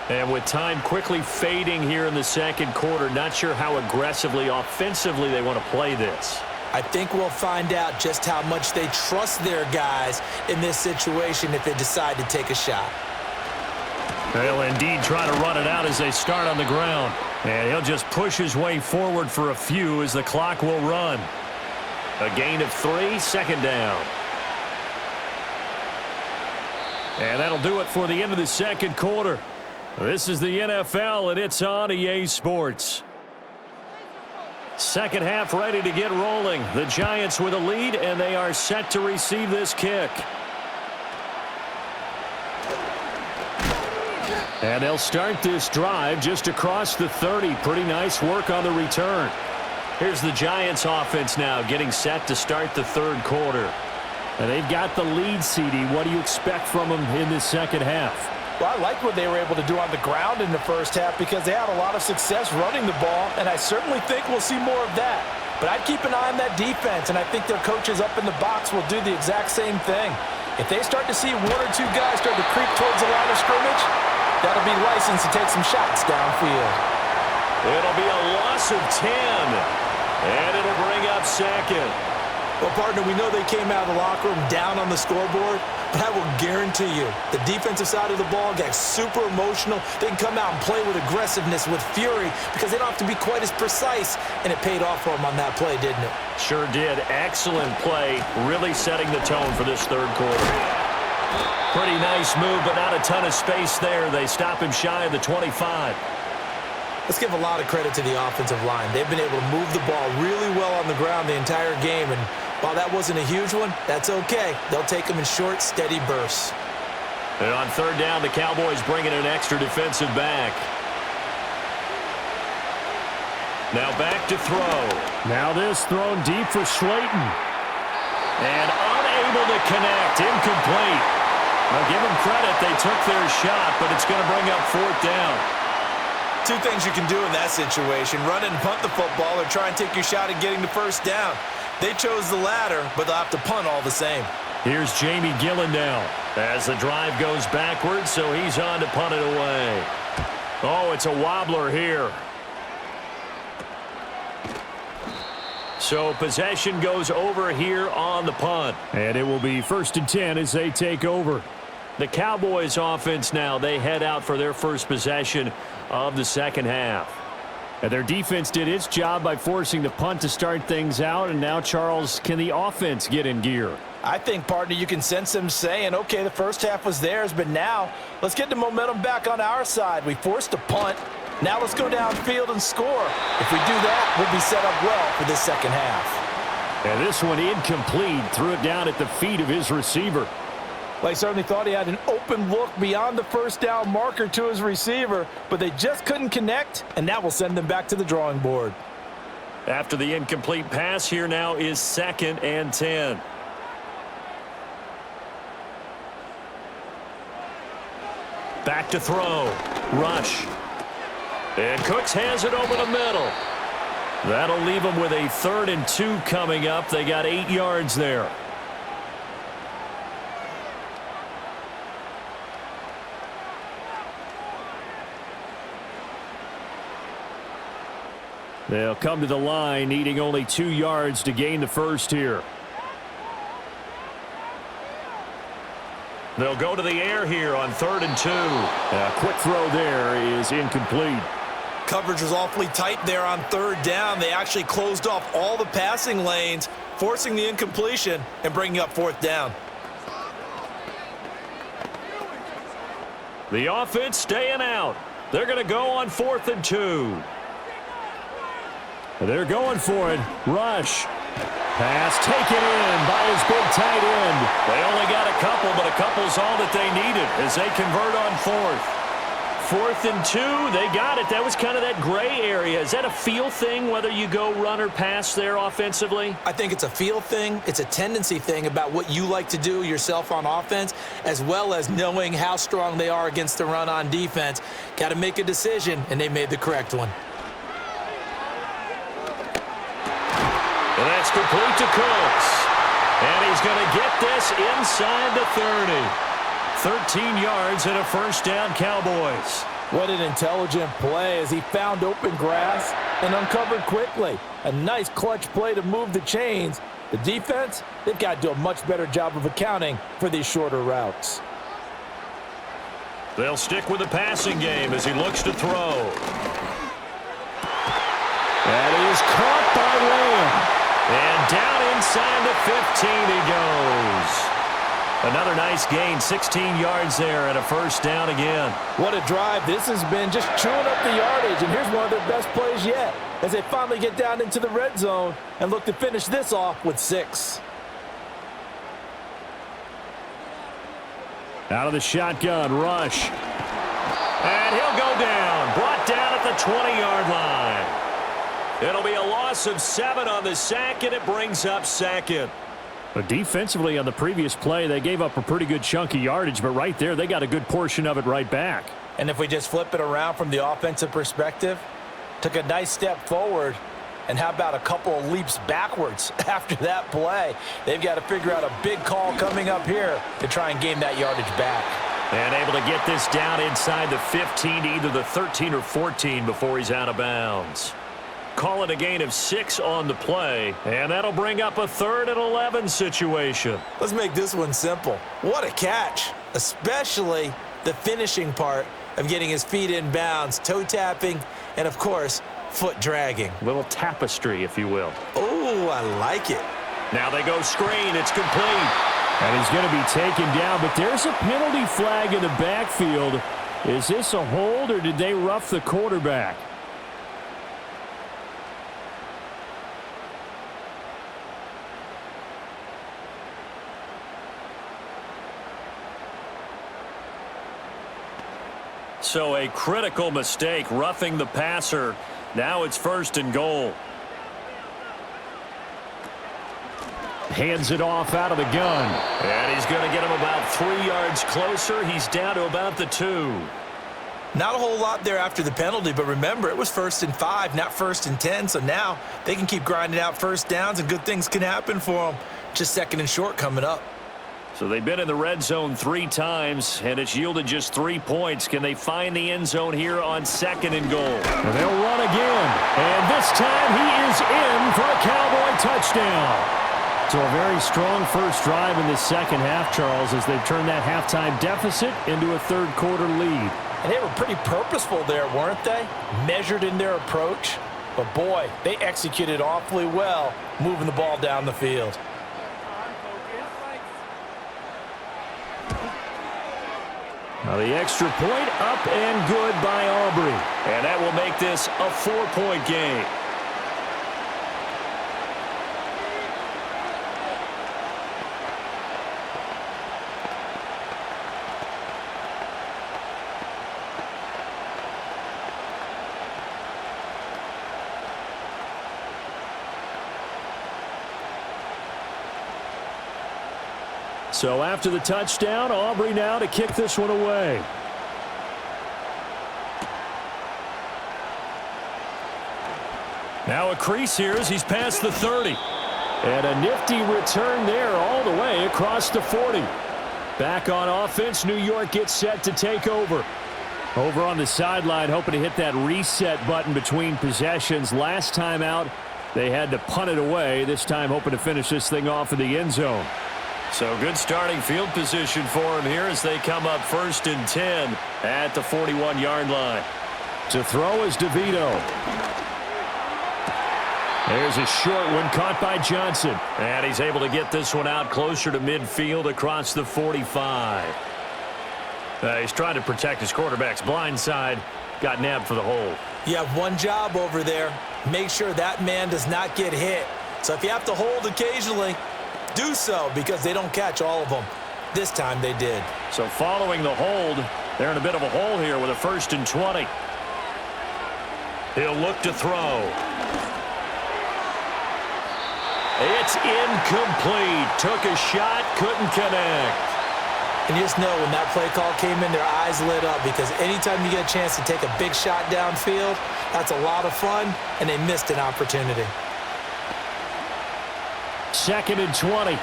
And with time quickly fading here in the second quarter, not sure how aggressively, offensively they want to play this. I think we'll find out just how much they trust their guys in this situation if they decide to take a shot. They'll indeed try to run it out as they start on the ground. And he'll just push his way forward for a few as the clock will run. A gain of 3, second down. And that'll do it for the end of the second quarter. This is the NFL, and it's on EA Sports. Second half ready to get rolling. The Giants with a lead, and they are set to receive this kick. And they'll start this drive just across the 30. Pretty nice work on the return. Here's the Giants offense now getting set to start the third quarter. And they've got the lead, Ceedee. What do you expect from them in this second half? Well, I like what they were able to do on the ground in the first half because they had a lot of success running the ball, and I certainly think we'll see more of that. But I'd keep an eye on that defense, and I think their coaches up in the box will do the exact same thing. If they start to see one or two guys start to creep towards the line of scrimmage, that'll be licensed to take some shots downfield. It'll be a loss of 10, and it'll bring up second. Well, partner, we know they came out of the locker room down on the scoreboard, but I will guarantee you the defensive side of the ball got super emotional. They can come out and play with aggressiveness, with fury, because they don't have to be quite as precise, and it paid off for them on that play, didn't it? Sure did. Excellent play, really setting the tone for this third quarter. Pretty nice move, but not a ton of space there. They stop him shy of the 25. Let's give a lot of credit to the offensive line. They've been able to move the ball really well on the ground the entire game, and while that wasn't a huge one, that's okay. They'll take them in short, steady bursts. And on third down, the Cowboys bring in an extra defensive back. Now back to throw. Now this thrown deep for Slayton. And unable to connect. Incomplete. Now give them credit. They took their shot, but it's going to bring up fourth down. Two things you can do in that situation. Run and punt the football or try and take your shot at getting the first down. They chose the latter, but they'll have to punt all the same. Here's Jamie Gillen now as the drive goes backwards, so he's on to punt it away. Oh, it's a wobbler here. So possession goes over here on the punt. And it will be 1st and 10 as they take over. The Cowboys offense now, they head out for their first possession of the second half. And their defense did its job by forcing the punt to start things out. And now, Charles, can the offense get in gear? I think, partner, you can sense them saying, okay, the first half was theirs, but now let's get the momentum back on our side. We forced a punt. Now let's go downfield and score. If we do that, we'll be set up well for this second half. And this one incomplete. Threw it down at the feet of his receiver. Well, he certainly thought he had an open look beyond the first down marker to his receiver, but they just couldn't connect, and that will send them back to the drawing board. After the incomplete pass, here now is 2nd and 10. Back to throw. Rush. And Cooks has it over the middle. That'll leave them with a 3rd and 2 coming up. They got 8 yards there. They'll come to the line, needing only 2 yards to gain the first here. They'll go to the air here on 3rd and 2. A quick throw there is incomplete. Coverage was awfully tight there on 3rd down. They actually closed off all the passing lanes, forcing the incompletion and bringing up 4th down. The offense staying out. They're going to go on 4th and 2. They're going for it. Rush. Pass taken in by his big tight end. They only got a couple, but a couple's all that they needed as they convert on 4th. 4th and 2, they got it. That was kind of that gray area. Is that a feel thing, whether you go run or pass there offensively? I think it's a feel thing. It's a tendency thing about what you like to do yourself on offense, as well as knowing how strong they are against the run on defense. Got to make a decision, and they made the correct one. And that's complete to Cooks. And he's going to get this inside the 30. 13 yards and a first down, Cowboys. What an intelligent play as he found open grass and uncovered quickly. A nice clutch play to move the chains. The defense, they've got to do a much better job of accounting for these shorter routes. They'll stick with the passing game as he looks to throw. That is caught by Lamb. And down inside the 15 he goes. Another nice gain, 16 yards there and a first down again. What a drive this has been, just chewing up the yardage. And here's one of their best plays yet as they finally get down into the red zone and look to finish this off with 6. Out of the shotgun, rush. And he'll go down, brought down at the 20-yard line. It'll be a loss of 7 on the sack, and it brings up second. But defensively on the previous play, they gave up a pretty good chunk of yardage, but right there, they got a good portion of it right back. And if we just flip it around from the offensive perspective, took a nice step forward, and how about a couple of leaps backwards after that play? They've got to figure out a big call coming up here to try and gain that yardage back. And able to get this down inside the 15 to either the 13 or 14 before he's out of bounds. Call it a gain of 6 on the play, and that'll bring up a 3rd and 11 situation. Let's make this one simple. What a catch, especially the finishing part of getting his feet in bounds, toe tapping, and of course, foot dragging. Little tapestry, if you will. Oh, I like it. Now they go screen. It's complete. And he's going to be taken down, but there's a penalty flag in the backfield. Is this a hold, or did they rough the quarterback? So a critical mistake, roughing the passer. Now it's 1st and goal. Hands it off out of the gun. And he's going to get him about 3 yards closer. He's down to about the 2. Not a whole lot there after the penalty, but remember, it was 1st and 5, not 1st and 10, so now they can keep grinding out first downs and good things can happen for them. Just 2nd and short coming up. So they've been in the red zone 3 times, and it's yielded just 3 points. Can they find the end zone here on 2nd and goal? And they'll run again. And this time he is in for a Cowboy touchdown. So a very strong first drive in the second half, Charles, as they've turned that halftime deficit into a third-quarter lead. And they were pretty purposeful there, weren't they? Measured in their approach. But, boy, they executed awfully well moving the ball down the field. Now the extra point up and good by Aubrey. And that will make this a 4-point game. So after the touchdown, Aubrey now to kick this one away. Now a crease here as he's past the 30. And a nifty return there all the way across the 40. Back on offense, New York gets set to take over. Over on the sideline, hoping to hit that reset button between possessions. Last time out, they had to punt it away. This time hoping to finish this thing off in the end zone. So good starting field position for him here as they come up 1st and 10 at the 41-yard line. To throw is DeVito. There's a short one caught by Johnson. And he's able to get this one out closer to midfield across the 45. He's trying to protect his quarterback's blind side. Got nabbed for the hold. You have one job over there. Make sure that man does not get hit. So if you have to hold occasionally, do so, because they don't catch all of them. This time they did. So following the hold, they're in a bit of a hole here with a 1st and 20. He'll look to throw. It's incomplete. Took a shot, couldn't connect. And you just know when that play call came in, their eyes lit up, because anytime you get a chance to take a big shot downfield, that's a lot of fun, and they missed an opportunity. 2nd and 20.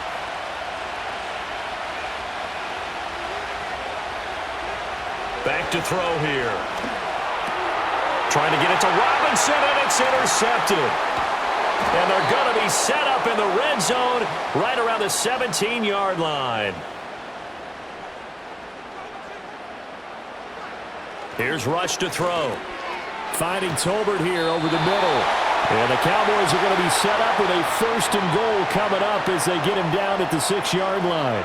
Back to throw here. Trying to get it to Robinson, and it's intercepted. And they're going to be set up in the red zone right around the 17-yard line. Here's Rush to throw. Finding Tolbert here over the middle. And the Cowboys are going to be set up with a 1st and goal coming up as they get him down at the 6-yard line.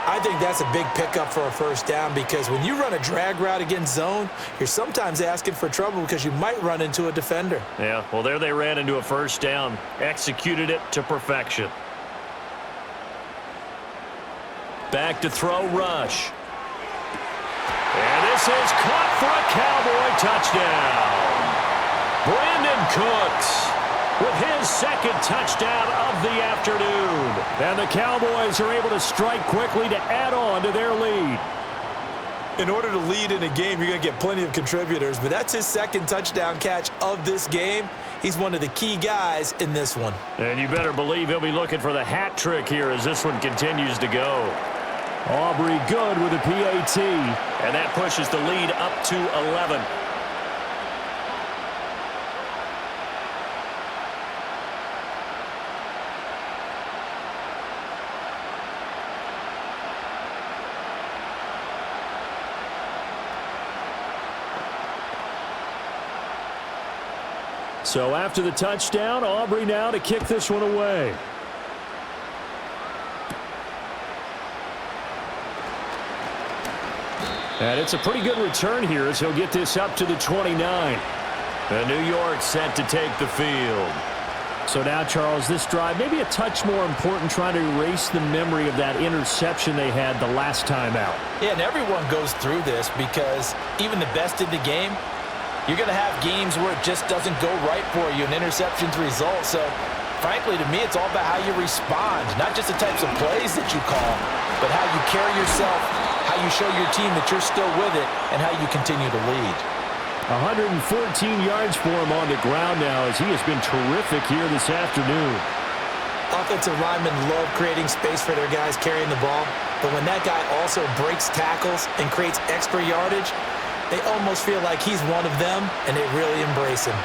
I think that's a big pickup for a 1st down because when you run a drag route against zone, you're sometimes asking for trouble because you might run into a defender. Yeah, well, there they ran into a 1st down. Executed it to perfection. Back to throw, Rush. And this is caught for a Cowboy touchdown. Brandon Cooks with his 2nd touchdown of the afternoon. And the Cowboys are able to strike quickly to add on to their lead. In order to lead in a game, you're going to get plenty of contributors, but that's his 2nd touchdown catch of this game. He's one of the key guys in this one. And you better believe he'll be looking for the hat trick here as this one continues to go. Aubrey good with a PAT. And that pushes the lead up to 11. So after the touchdown, Aubrey now to kick this one away. And it's a pretty good return here as he'll get this up to the 29. And New York set to take the field. So now, Charles, this drive maybe a touch more important, trying to erase the memory of that interception they had the last time out. Yeah, and everyone goes through this because even the best in the game, you're going to have games where it just doesn't go right for you, and interceptions result. So, frankly, to me, it's all about how you respond, not just the types of plays that you call, but how you carry yourself, how you show your team that you're still with it, and how you continue to lead. 114 yards for him on the ground now as he has been terrific here this afternoon. Offensive linemen love creating space for their guys carrying the ball, but when that guy also breaks tackles and creates extra yardage, they almost feel like he's one of them, and they really embrace him.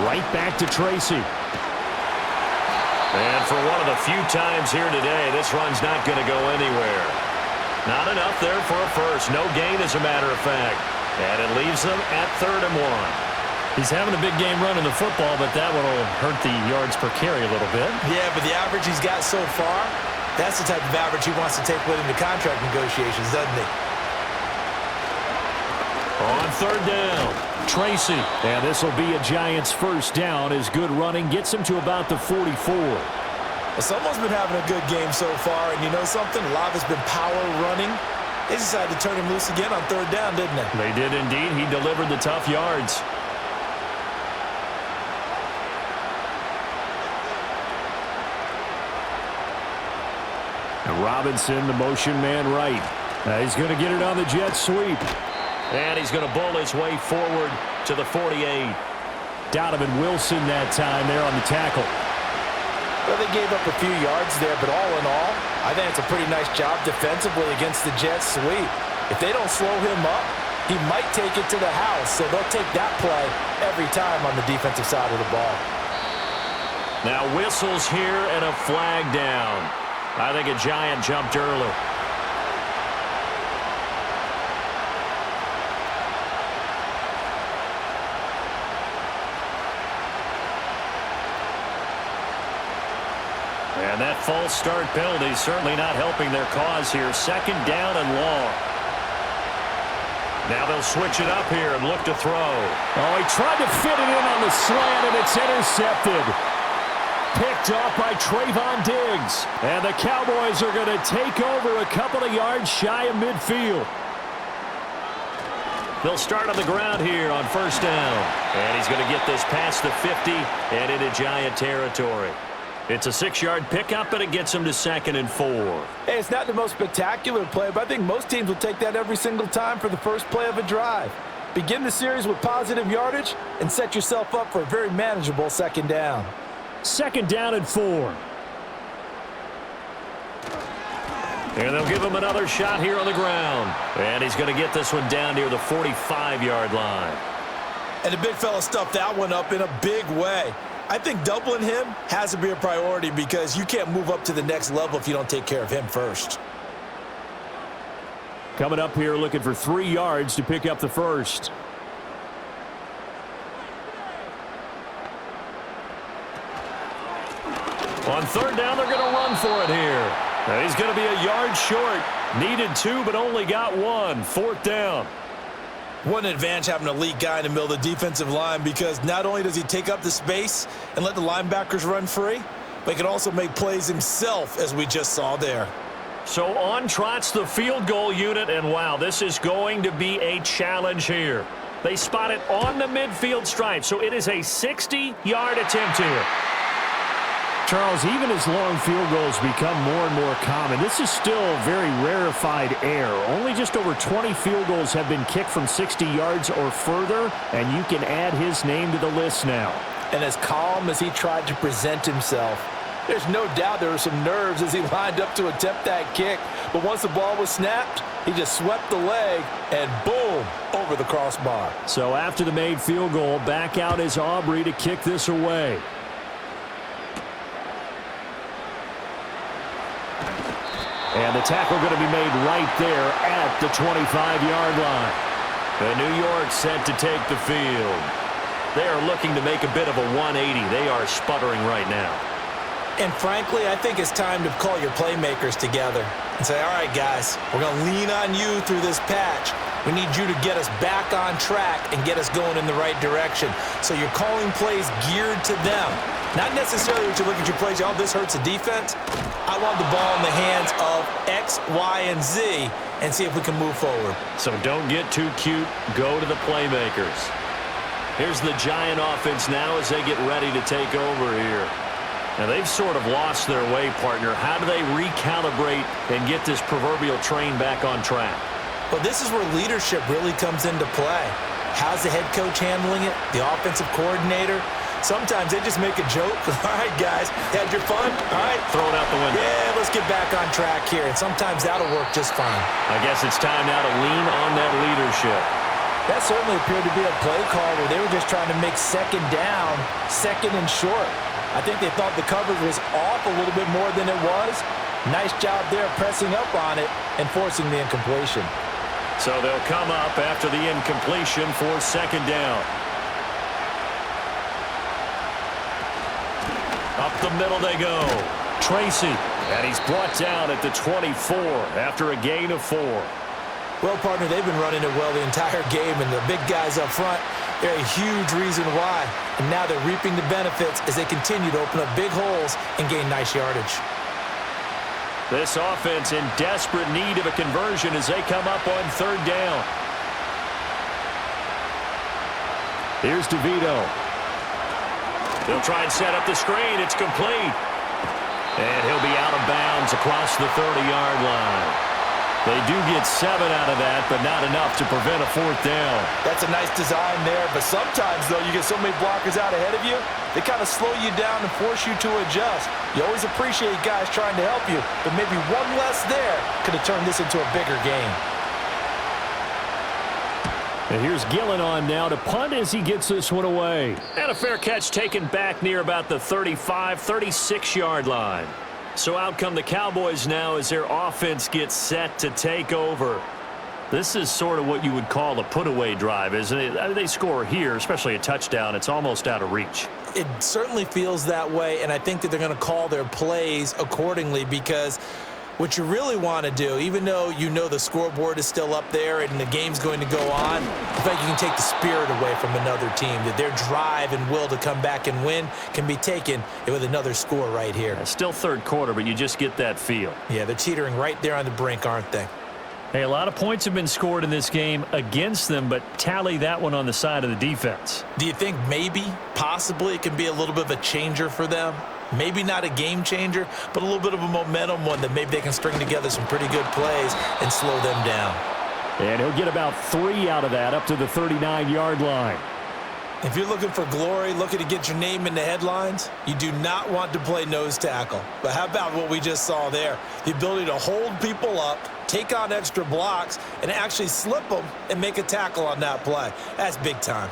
Right back to Tracy. And for one of the few times here today, this run's not going to go anywhere. Not enough there for a first. No gain, as a matter of fact. And it leaves them at 3rd and 1. He's having a big game running the football, but that one will hurt the yards per carry a little bit. Yeah, but the average he's got so far, that's the type of average he wants to take with him to contract negotiations, doesn't he? On 3rd down, Tracy. And this will be a Giants 1st down as good running gets him to about the 44. Well, someone's been having a good game so far, and you know something? A lot of it's been power running. They decided to turn him loose again on 3rd down, didn't they? They did indeed. He delivered the tough yards. And Robinson, the motion man right. He's going to get it on the jet sweep. And he's going to bull his way forward to the 48. Donovan Wilson that time there on the tackle. Well, they gave up a few yards there, but all in all, I think it's a pretty nice job defensively against the jet sweep. If they don't slow him up, he might take it to the house, so they'll take that play every time on the defensive side of the ball. Now whistles here and a flag down. I think a Giant jumped early. And that false start penalty certainly not helping their cause here. 2nd down and long. Now they'll switch it up here and look to throw. Oh, he tried to fit it in on the slant, and it's intercepted. Picked off by Trayvon Diggs. And the Cowboys are going to take over a couple of yards shy of midfield. They'll start on the ground here on 1st down. And he's going to get this past the 50 and into Giant territory. It's a 6-yard pickup, and it gets him to 2nd and 4. Hey, it's not the most spectacular play, but I think most teams will take that every single time for the first play of a drive. Begin the series with positive yardage and set yourself up for a very manageable 2nd down. 2nd down and 4. And they'll give him another shot here on the ground. And he's going to get this one down near the 45-yard line. And the big fella stuffed that one up in a big way. I think doubling him has to be a priority because you can't move up to the next level if you don't take care of him first. Coming up here looking for 3 yards to pick up the first. On third down, they're going to run for it here. Now he's going to be a yard short. Needed 2, but only got 1. Fourth down. One advantage having an elite guy in the middle of the defensive line because not only does he take up the space and let the linebackers run free, but he can also make plays himself, as we just saw there. So on trots the field goal unit, and wow, this is going to be a challenge here. They spot it on the midfield stripe, so it is a 60-yard attempt here. Charles, even as long field goals become more and more common, this is still very rarefied air. Only just over 20 field goals have been kicked from 60 yards or further, and you can add his name to the list now. And as calm as he tried to present himself, there's no doubt there were some nerves as he lined up to attempt that kick. But once the ball was snapped, he just swept the leg and boom, over the crossbar. So after the made field goal, back out is Aubrey to kick this away. And the tackle going to be made right there at the 25-yard line. And New York set to take the field. They are looking to make a bit of a 180. They are sputtering right now. And frankly, I think it's time to call your playmakers together and say, all right, guys, we're going to lean on you through this patch. We need you to get us back on track and get us going in the right direction. So you're calling plays geared to them. Not necessarily when you look at your plays, oh, this hurts the defense. I want the ball in the hands of X, Y, and Z and see if we can move forward. So don't get too cute. Go to the playmakers. Here's the Giant offense now as they get ready to take over here. Now, they've sort of lost their way, partner. How do they recalibrate and get this proverbial train back on track? Well, this is where leadership really comes into play. How's the head coach handling it? The offensive coordinator? Sometimes they just make a joke. All right, guys, had your fun? All right. Throw it out the window. Yeah, let's get back on track here. And sometimes that'll work just fine. I guess it's time now to lean on that leadership. That certainly appeared to be a play call where they were just trying to make second down, second and short. I think they thought the coverage was off a little bit more than it was. Nice job there pressing up on it and forcing the incompletion. So they'll come up after the incompletion for second down. Up the middle they go. Tracy. And he's brought down at the 24 after a gain of 4. Well, partner, they've been running it well the entire game, and the big guys up front, they're a huge reason why. And now they're reaping the benefits as they continue to open up big holes and gain nice yardage. This offense in desperate need of a conversion as they come up on third down. Here's DeVito. They'll try and set up the screen. It's complete. And he'll be out of bounds across the 30-yard line. They do get 7 out of that, but not enough to prevent a fourth down. That's a nice design there, but sometimes, though, you get so many blockers out ahead of you, they kind of slow you down and force you to adjust. You always appreciate guys trying to help you, but maybe one less there could have turned this into a bigger game. And here's Gillen on now to punt as he gets this one away. And a fair catch taken back near about the 35, 36-yard line. So out come the Cowboys now as their offense gets set to take over. This is sort of what you would call a put-away drive, isn't it? I mean, they score here, especially a touchdown. It's almost out of reach. It certainly feels that way, and I think that they're going to call their plays accordingly because what you really want to do, even though you know the scoreboard is still up there and the game's going to go on, I think you can take the spirit away from another team, that their drive and will to come back and win can be taken with another score right here. It's still third quarter, but you just get that feel. Yeah, they're teetering right there on the brink, aren't they? Hey, a lot of points have been scored in this game against them, but tally that one on the side of the defense. Do you think maybe, possibly, it can be a little bit of a changer for them? Maybe not a game changer, but a little bit of a momentum one that maybe they can string together some pretty good plays and slow them down. And he'll get about 3 out of that up to the 39-yard line. If you're looking for glory, looking to get your name in the headlines, you do not want to play nose tackle. But how about what we just saw there? The ability to hold people up, take on extra blocks, and actually slip them and make a tackle on that play. That's big time.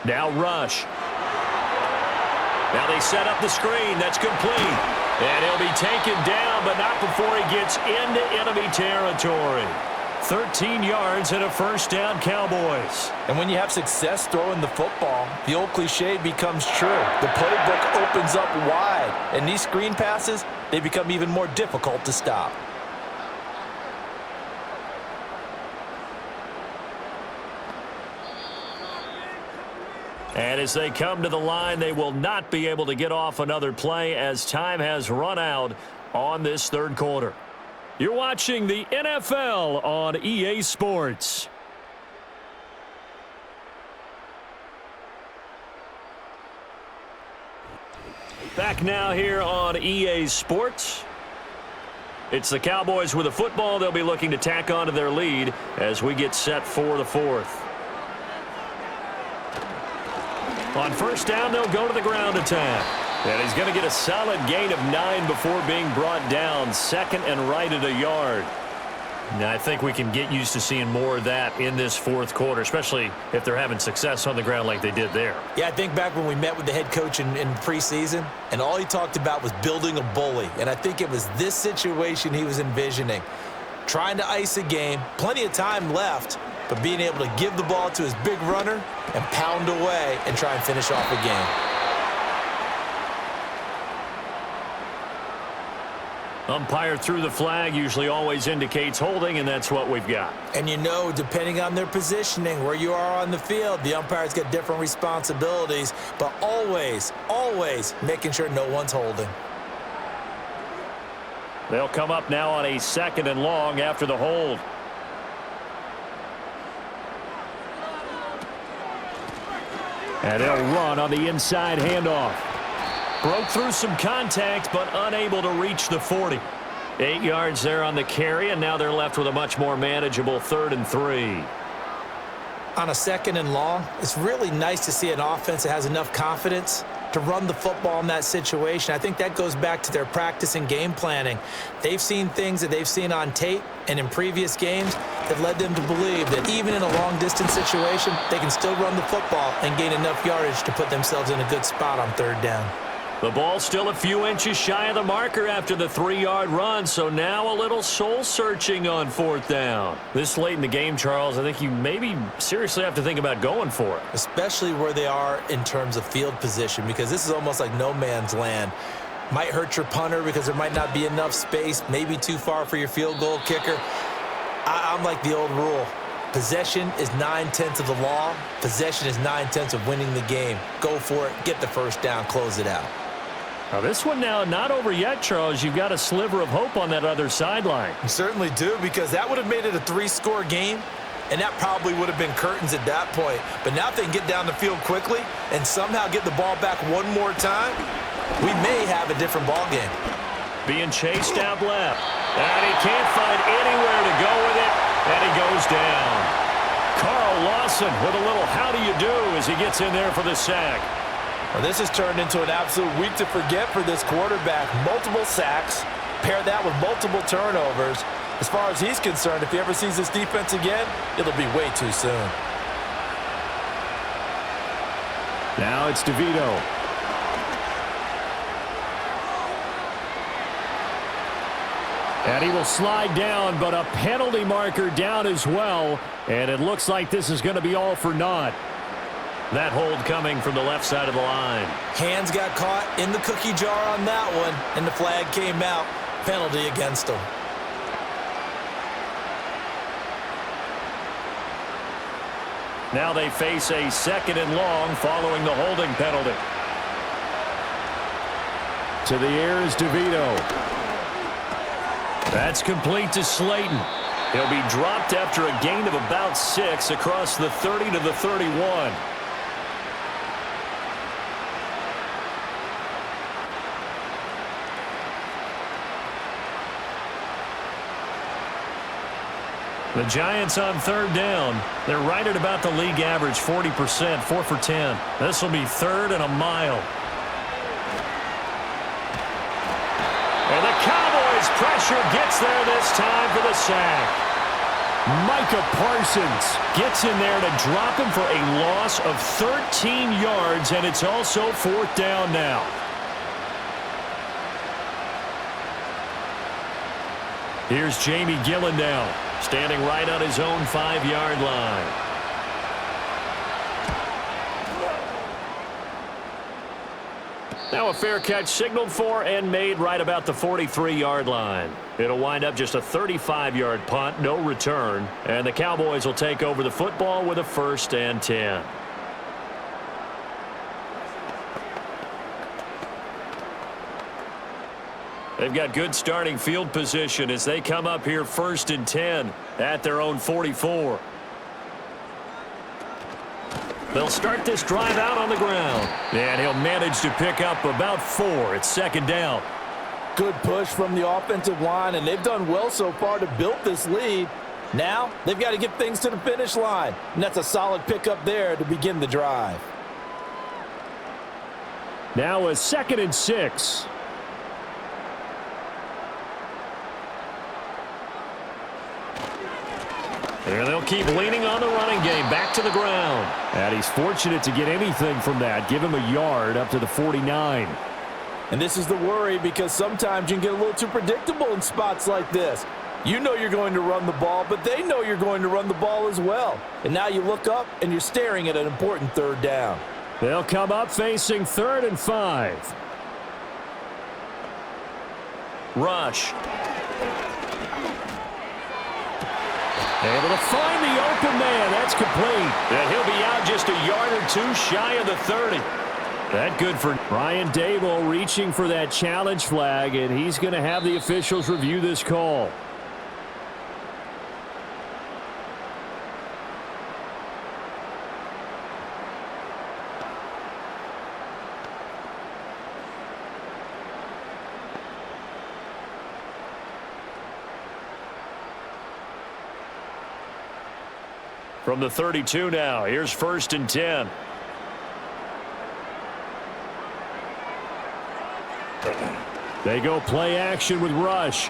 Now rush. Now they set up the screen. That's complete. And he'll be taken down, but not before he gets into enemy territory. 13 yards and a first down, Cowboys. And when you have success throwing the football, the old cliche becomes true. The playbook opens up wide, and these screen passes, they become even more difficult to stop. And as they come to the line, they will not be able to get off another play as time has run out on this third quarter. You're watching the NFL on EA Sports. Back now here on EA Sports. It's the Cowboys with the football. They'll be looking to tack onto their lead as we get set for the fourth. On first down, they'll go to the ground attack. And he's going to get a solid gain of 9 before being brought down. Second and right at a yard. Now, I think we can get used to seeing more of that in this fourth quarter, especially if they're having success on the ground like they did there. Yeah, I think back when we met with the head coach in preseason, and all he talked about was building a bully. And I think it was this situation he was envisioning. Trying to ice a game, plenty of time left, but being able to give the ball to his big runner and pound away and try and finish off a game. Umpire threw the flag, usually always indicates holding, and that's what we've got. And you know, depending on their positioning, where you are on the field, the umpires get different responsibilities, but always, always making sure no one's holding. They'll come up now on a second and long after the hold. And they'll run on the inside handoff. Broke through some contact, but unable to reach the 40. 8 yards there on the carry, and now they're left with a much more manageable 3rd and 3. On a second and long, it's really nice to see an offense that has enough confidence to run the football in that situation. I think that goes back to their practice and game planning. They've seen things that they've seen on tape and in previous games that led them to believe that even in a long-distance situation, they can still run the football and gain enough yardage to put themselves in a good spot on third down. The ball still a few inches shy of the marker after the 3-yard run, so now a little soul-searching on fourth down. This late in the game, Charles, I think you maybe seriously have to think about going for it. Especially where they are in terms of field position, because this is almost like no man's land. Might hurt your punter because there might not be enough space, maybe too far for your field goal kicker. I'm like the old rule. Possession is 9/10 of the law. Possession is 9/10 of winning the game. Go for it. Get the first down. Close it out. Now this one now not over yet, Charles. You've got a sliver of hope on that other sideline. You certainly do, because that would have made it a 3-score game, and that probably would have been curtains at that point. But now if they can get down the field quickly and somehow get the ball back one more time, we may have a different ball game. Being chased out left. And he can't find anywhere to go with it, and he goes down. Carl Lawson with a little how do you do as he gets in there for the sack. Well, this has turned into an absolute week to forget for this quarterback. Multiple sacks, pair that with multiple turnovers. As far as he's concerned, if he ever sees this defense again, it'll be way too soon. Now it's DeVito. And he will slide down, but a penalty marker down as well. And it looks like this is going to be all for naught. That hold coming from the left side of the line. Hands got caught in the cookie jar on that one, and the flag came out. Penalty against him. Now they face a second and long following the holding penalty. To the air is DeVito. That's complete to Slayton. He'll be dropped after a gain of about 6 across the 30 to the 31. The Giants on third down. They're right at about the league average, 40%, 4 for 10. This will be 3rd and a mile. And the Cowboys pressure gets there this time for the sack. Micah Parsons gets in there to drop him for a loss of 13 yards, and it's also 4th down now. Here's Jamie Gillen now, standing right on his own 5-yard line. Now a fair catch signaled for and made right about the 43-yard line. It'll wind up just a 35-yard punt, no return, and the Cowboys will take over the football with a 1st and 10. They've got good starting field position as they come up here 1st and 10 at their own 44. They'll start this drive out on the ground, and he'll manage to pick up about 4. It's 2nd down. Good push from the offensive line, and they've done well so far to build this lead. Now they've got to get things to the finish line, and that's a solid pickup there to begin the drive. Now a 2nd and 6. And they'll keep leaning on the running game back to the ground. And he's fortunate to get anything from that. Give him a yard up to the 49. And this is the worry, because sometimes you can get a little too predictable in spots like this. You know you're going to run the ball, but they know you're going to run the ball as well. And now you look up and you're staring at an important 3rd down. They'll come up facing 3rd and 5. Rush. Able to find the open man. That's complete. And he'll be out just a yard or 2 shy of the 30. That good for Brian Dable, reaching for that challenge flag, and he's going to have the officials review this call. From the 32 now, here's 1st and 10. They go play action with Rush.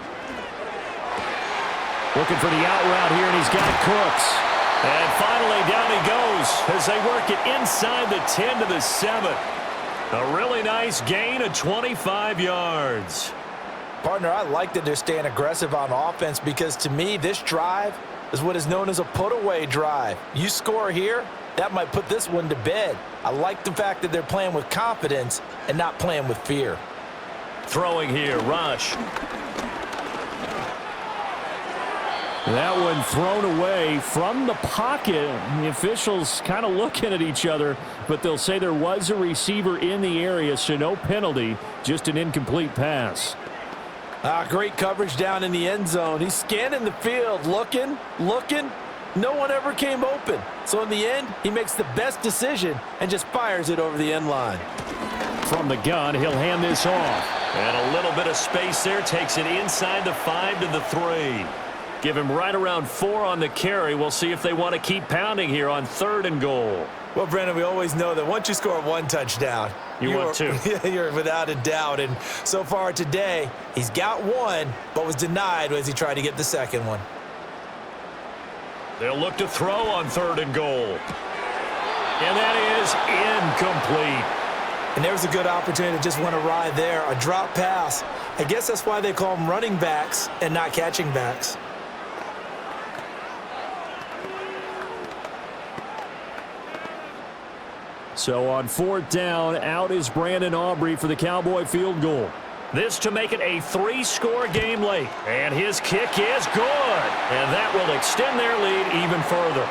Looking for the out route here, and he's got Cooks. And finally down he goes as they work it inside the 10 to the 7. A really nice gain of 25 yards. Partner, I like that they're staying aggressive on offense, because to me this drive is what is known as a put-away drive. You score here, that might put this one to bed. I like the fact that they're playing with confidence and not playing with fear. Throwing here, Rush. That one thrown away from the pocket. The officials kind of looking at each other, but they'll say there was a receiver in the area, so no penalty, just an incomplete pass. Great coverage down in the end zone. He's scanning the field, looking. No one ever came open. So in the end, he makes the best decision and just fires it over the end line. From the gun, he'll hand this off. And a little bit of space there, takes it inside the 5 to the 3. Give him right around 4 on the carry. We'll see if they want to keep pounding here on 3rd and goal. Well, Brandon, we always know that once you score 1 touchdown, you want 2. You're without a doubt. And so far today, he's got 1, but was denied as he tried to get the 2nd one. They'll look to throw on 3rd and goal. And that is incomplete. And there's a good opportunity to just want to ride there. A drop pass. I guess that's why they call them running backs and not catching backs. So on 4th down, out is Brandon Aubrey for the Cowboy field goal. This to make it a 3-score game late. And his kick is good. And that will extend their lead even further.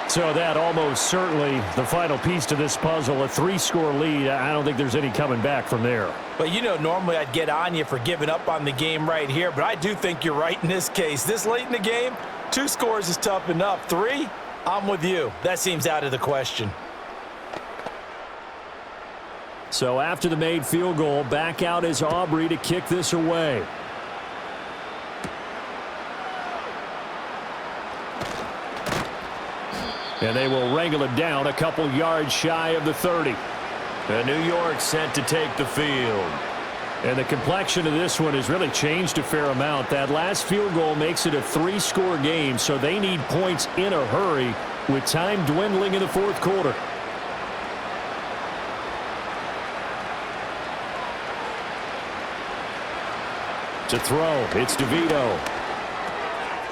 So that almost certainly the final piece to this puzzle, a 3-score lead. I don't think there's any coming back from there. But you know, normally I'd get on you for giving up on the game right here, but I do think you're right in this case. This late in the game, 2 scores is tough enough. 3, I'm with you. That seems out of the question. So after the made field goal, back out is Aubrey to kick this away. And they will wrangle him down a couple yards shy of the 30. And New York set to take the field. And the complexion of this one has really changed a fair amount. That last field goal makes it a 3-score game, so they need points in a hurry with time dwindling in the fourth quarter. To throw, it's DeVito.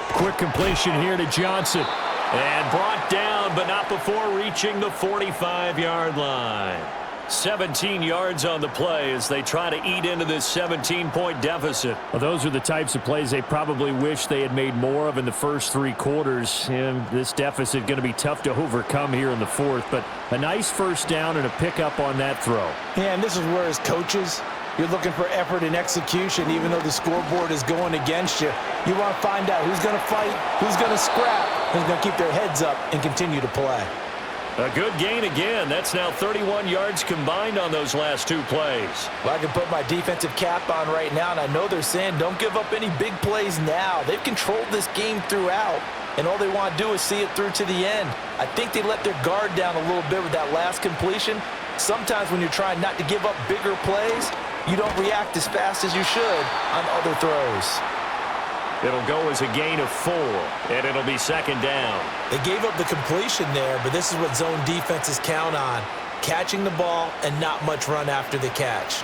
Quick completion here to Johnson. And brought down, but not before reaching the 45-yard line. 17 yards on the play as they try to eat into this 17-point deficit. Well, those are the types of plays they probably wish they had made more of in the first 3 quarters. And this deficit going to be tough to overcome here in the fourth. But a nice first down and a pickup on that throw. Yeah, and this is where as coaches, you're looking for effort and execution, even though the scoreboard is going against you. You want to find out who's going to fight, who's going to scrap, who's going to keep their heads up and continue to play. A good gain again. That's now 31 yards combined on those last 2 plays. Well, I can put my defensive cap on right now, and I know they're saying don't give up any big plays now. They've controlled this game throughout, and all they want to do is see it through to the end. I think they let their guard down a little bit with that last completion. Sometimes when you're trying not to give up bigger plays, you don't react as fast as you should on other throws. It'll go as a gain of 4, and it'll be second down. They gave up the completion there, but this is what zone defenses count on, catching the ball and not much run after the catch.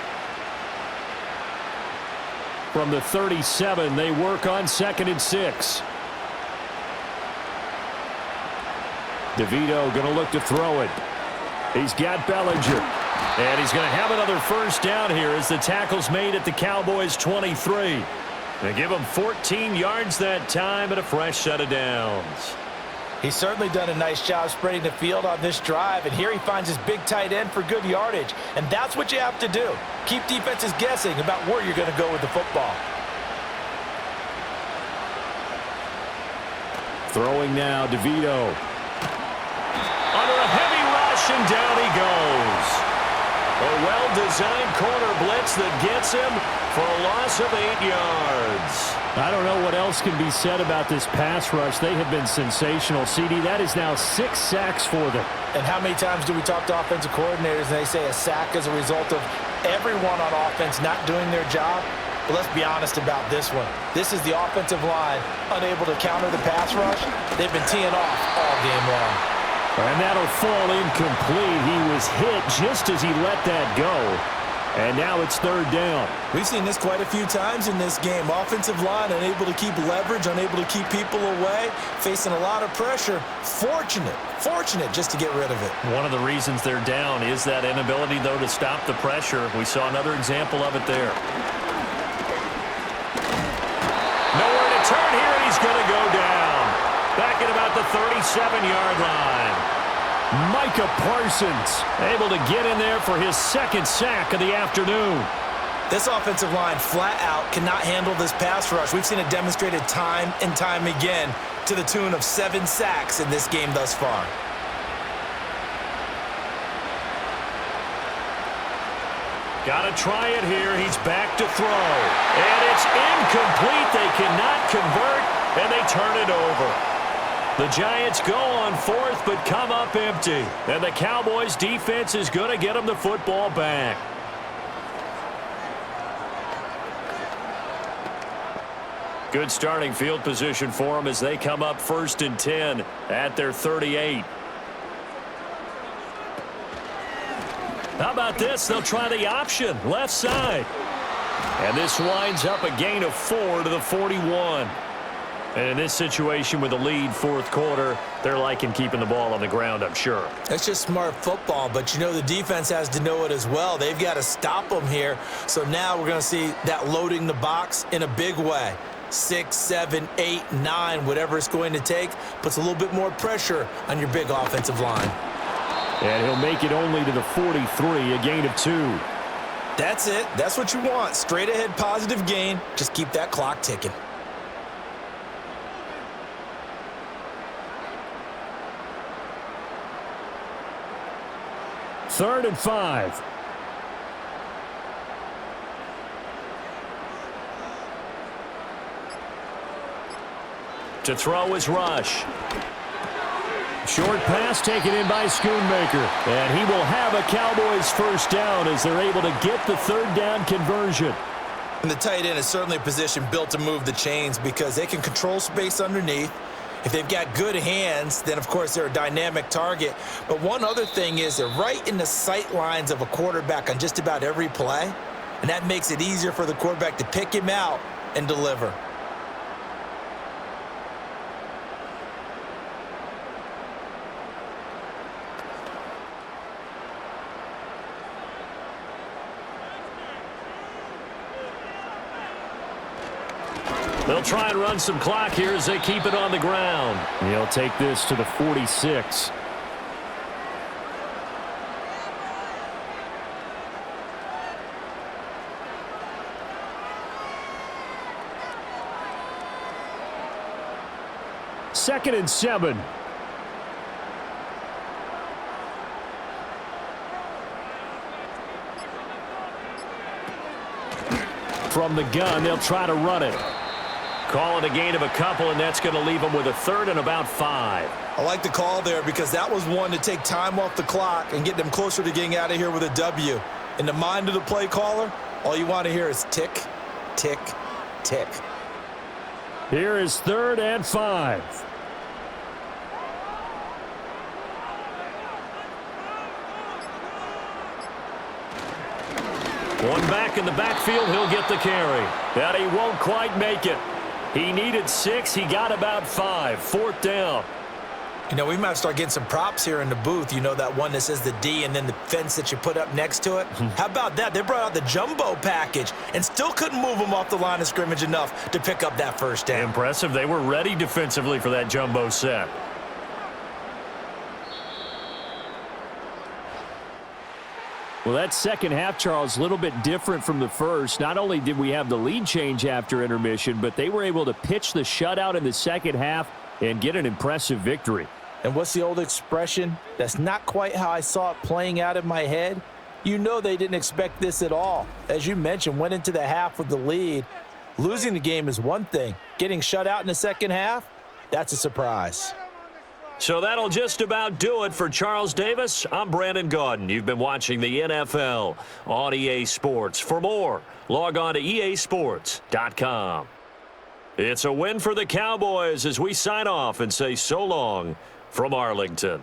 From the 37, they work on 2nd and 6. DeVito going to look to throw it. He's got Bellinger. And he's going to have another first down here as the tackle's made at the Cowboys' 23. They give him 14 yards that time and a fresh set of downs. He's certainly done a nice job spreading the field on this drive, and here he finds his big tight end for good yardage. And that's what you have to do. Keep defenses guessing about where you're going to go with the football. Throwing now, DeVito. Under a heavy rush, and down he goes. A well-designed corner blitz that gets him for a loss of 8 yards. I don't know what else can be said about this pass rush. They have been sensational. Ceedee, that is now 6 sacks for them. And how many times do we talk to offensive coordinators and they say a sack is a result of everyone on offense not doing their job? But let's be honest about this one. This is the offensive line unable to counter the pass rush. They've been teeing off all game long. And that'll fall incomplete. He was hit just as he let that go. And now it's 3rd down. We've seen this quite a few times in this game. Offensive line unable to keep leverage, unable to keep people away, facing a lot of pressure. Fortunate just to get rid of it. One of the reasons they're down is that inability, though, to stop the pressure. We saw another example of it there. Nowhere to turn here, and he's going to go down. Back at about the 37-yard line. Micah Parsons able to get in there for his 2nd sack of the afternoon. This offensive line flat out cannot handle this pass rush. We've seen it demonstrated time and time again to the tune of 7 sacks in this game thus far. Got to try it here. He's back to throw. And it's incomplete. They cannot convert, and they turn it over. The Giants go on 4th, but come up empty. And the Cowboys defense is going to get them the football back. Good starting field position for them as they come up 1st and 10 at their 38. How about this? They'll try the option, left side. And this winds up a gain of 4 to the 41. And in this situation with a lead 4th quarter, they're liking keeping the ball on the ground, I'm sure. That's just smart football, but you know the defense has to know it as well. They've got to stop them here. So now we're going to see that loading the box in a big way. 6, 7, 8, 9, whatever it's going to take, puts a little bit more pressure on your big offensive line. And he'll make it only to the 43, a gain of 2. That's it. That's what you want. Straight ahead positive gain. Just keep that clock ticking. Third and 5. To throw is Rush. Short pass taken in by Schoonmaker. And he will have a Cowboys first down as they're able to get the third down conversion. And the tight end is certainly a position built to move the chains because they can control space underneath. If they've got good hands, then, of course, they're a dynamic target. But one other thing is they're right in the sight lines of a quarterback on just about every play, and that makes it easier for the quarterback to pick him out and deliver. They'll try and run some clock here as they keep it on the ground. He'll take this to the 46. Second and 7. From the gun, they'll try to run it. Call it a gain of a couple, and that's going to leave them with a third and about 5. I like the call there because that was one to take time off the clock and get them closer to getting out of here with a W. In the mind of the play caller, all you want to hear is tick, tick, tick. Here is third and 5. One back in the backfield, he'll get the carry. But he won't quite make it. He needed 6. He got about 5. Fourth down. You know, we might start getting some props here in the booth. You know, that one that says the D and then the fence that you put up next to it? How about that? They brought out the jumbo package and still couldn't move them off the line of scrimmage enough to pick up that first down. Impressive. They were ready defensively for that jumbo set. Well, that second half, Charles, a little bit different from the first. Not only did we have the lead change after intermission, but they were able to pitch the shutout in the second half and get an impressive victory. And what's the old expression? That's not quite how I saw it playing out in my head. You know they didn't expect this at all. As you mentioned, went into the half with the lead. Losing the game is one thing. Getting shut out in the second half, that's a surprise. So that'll just about do it for Charles Davis. I'm Brandon Gaudin. You've been watching the NFL on EA Sports. For more, log on to easports.com. It's a win for the Cowboys as we sign off and say so long from Arlington.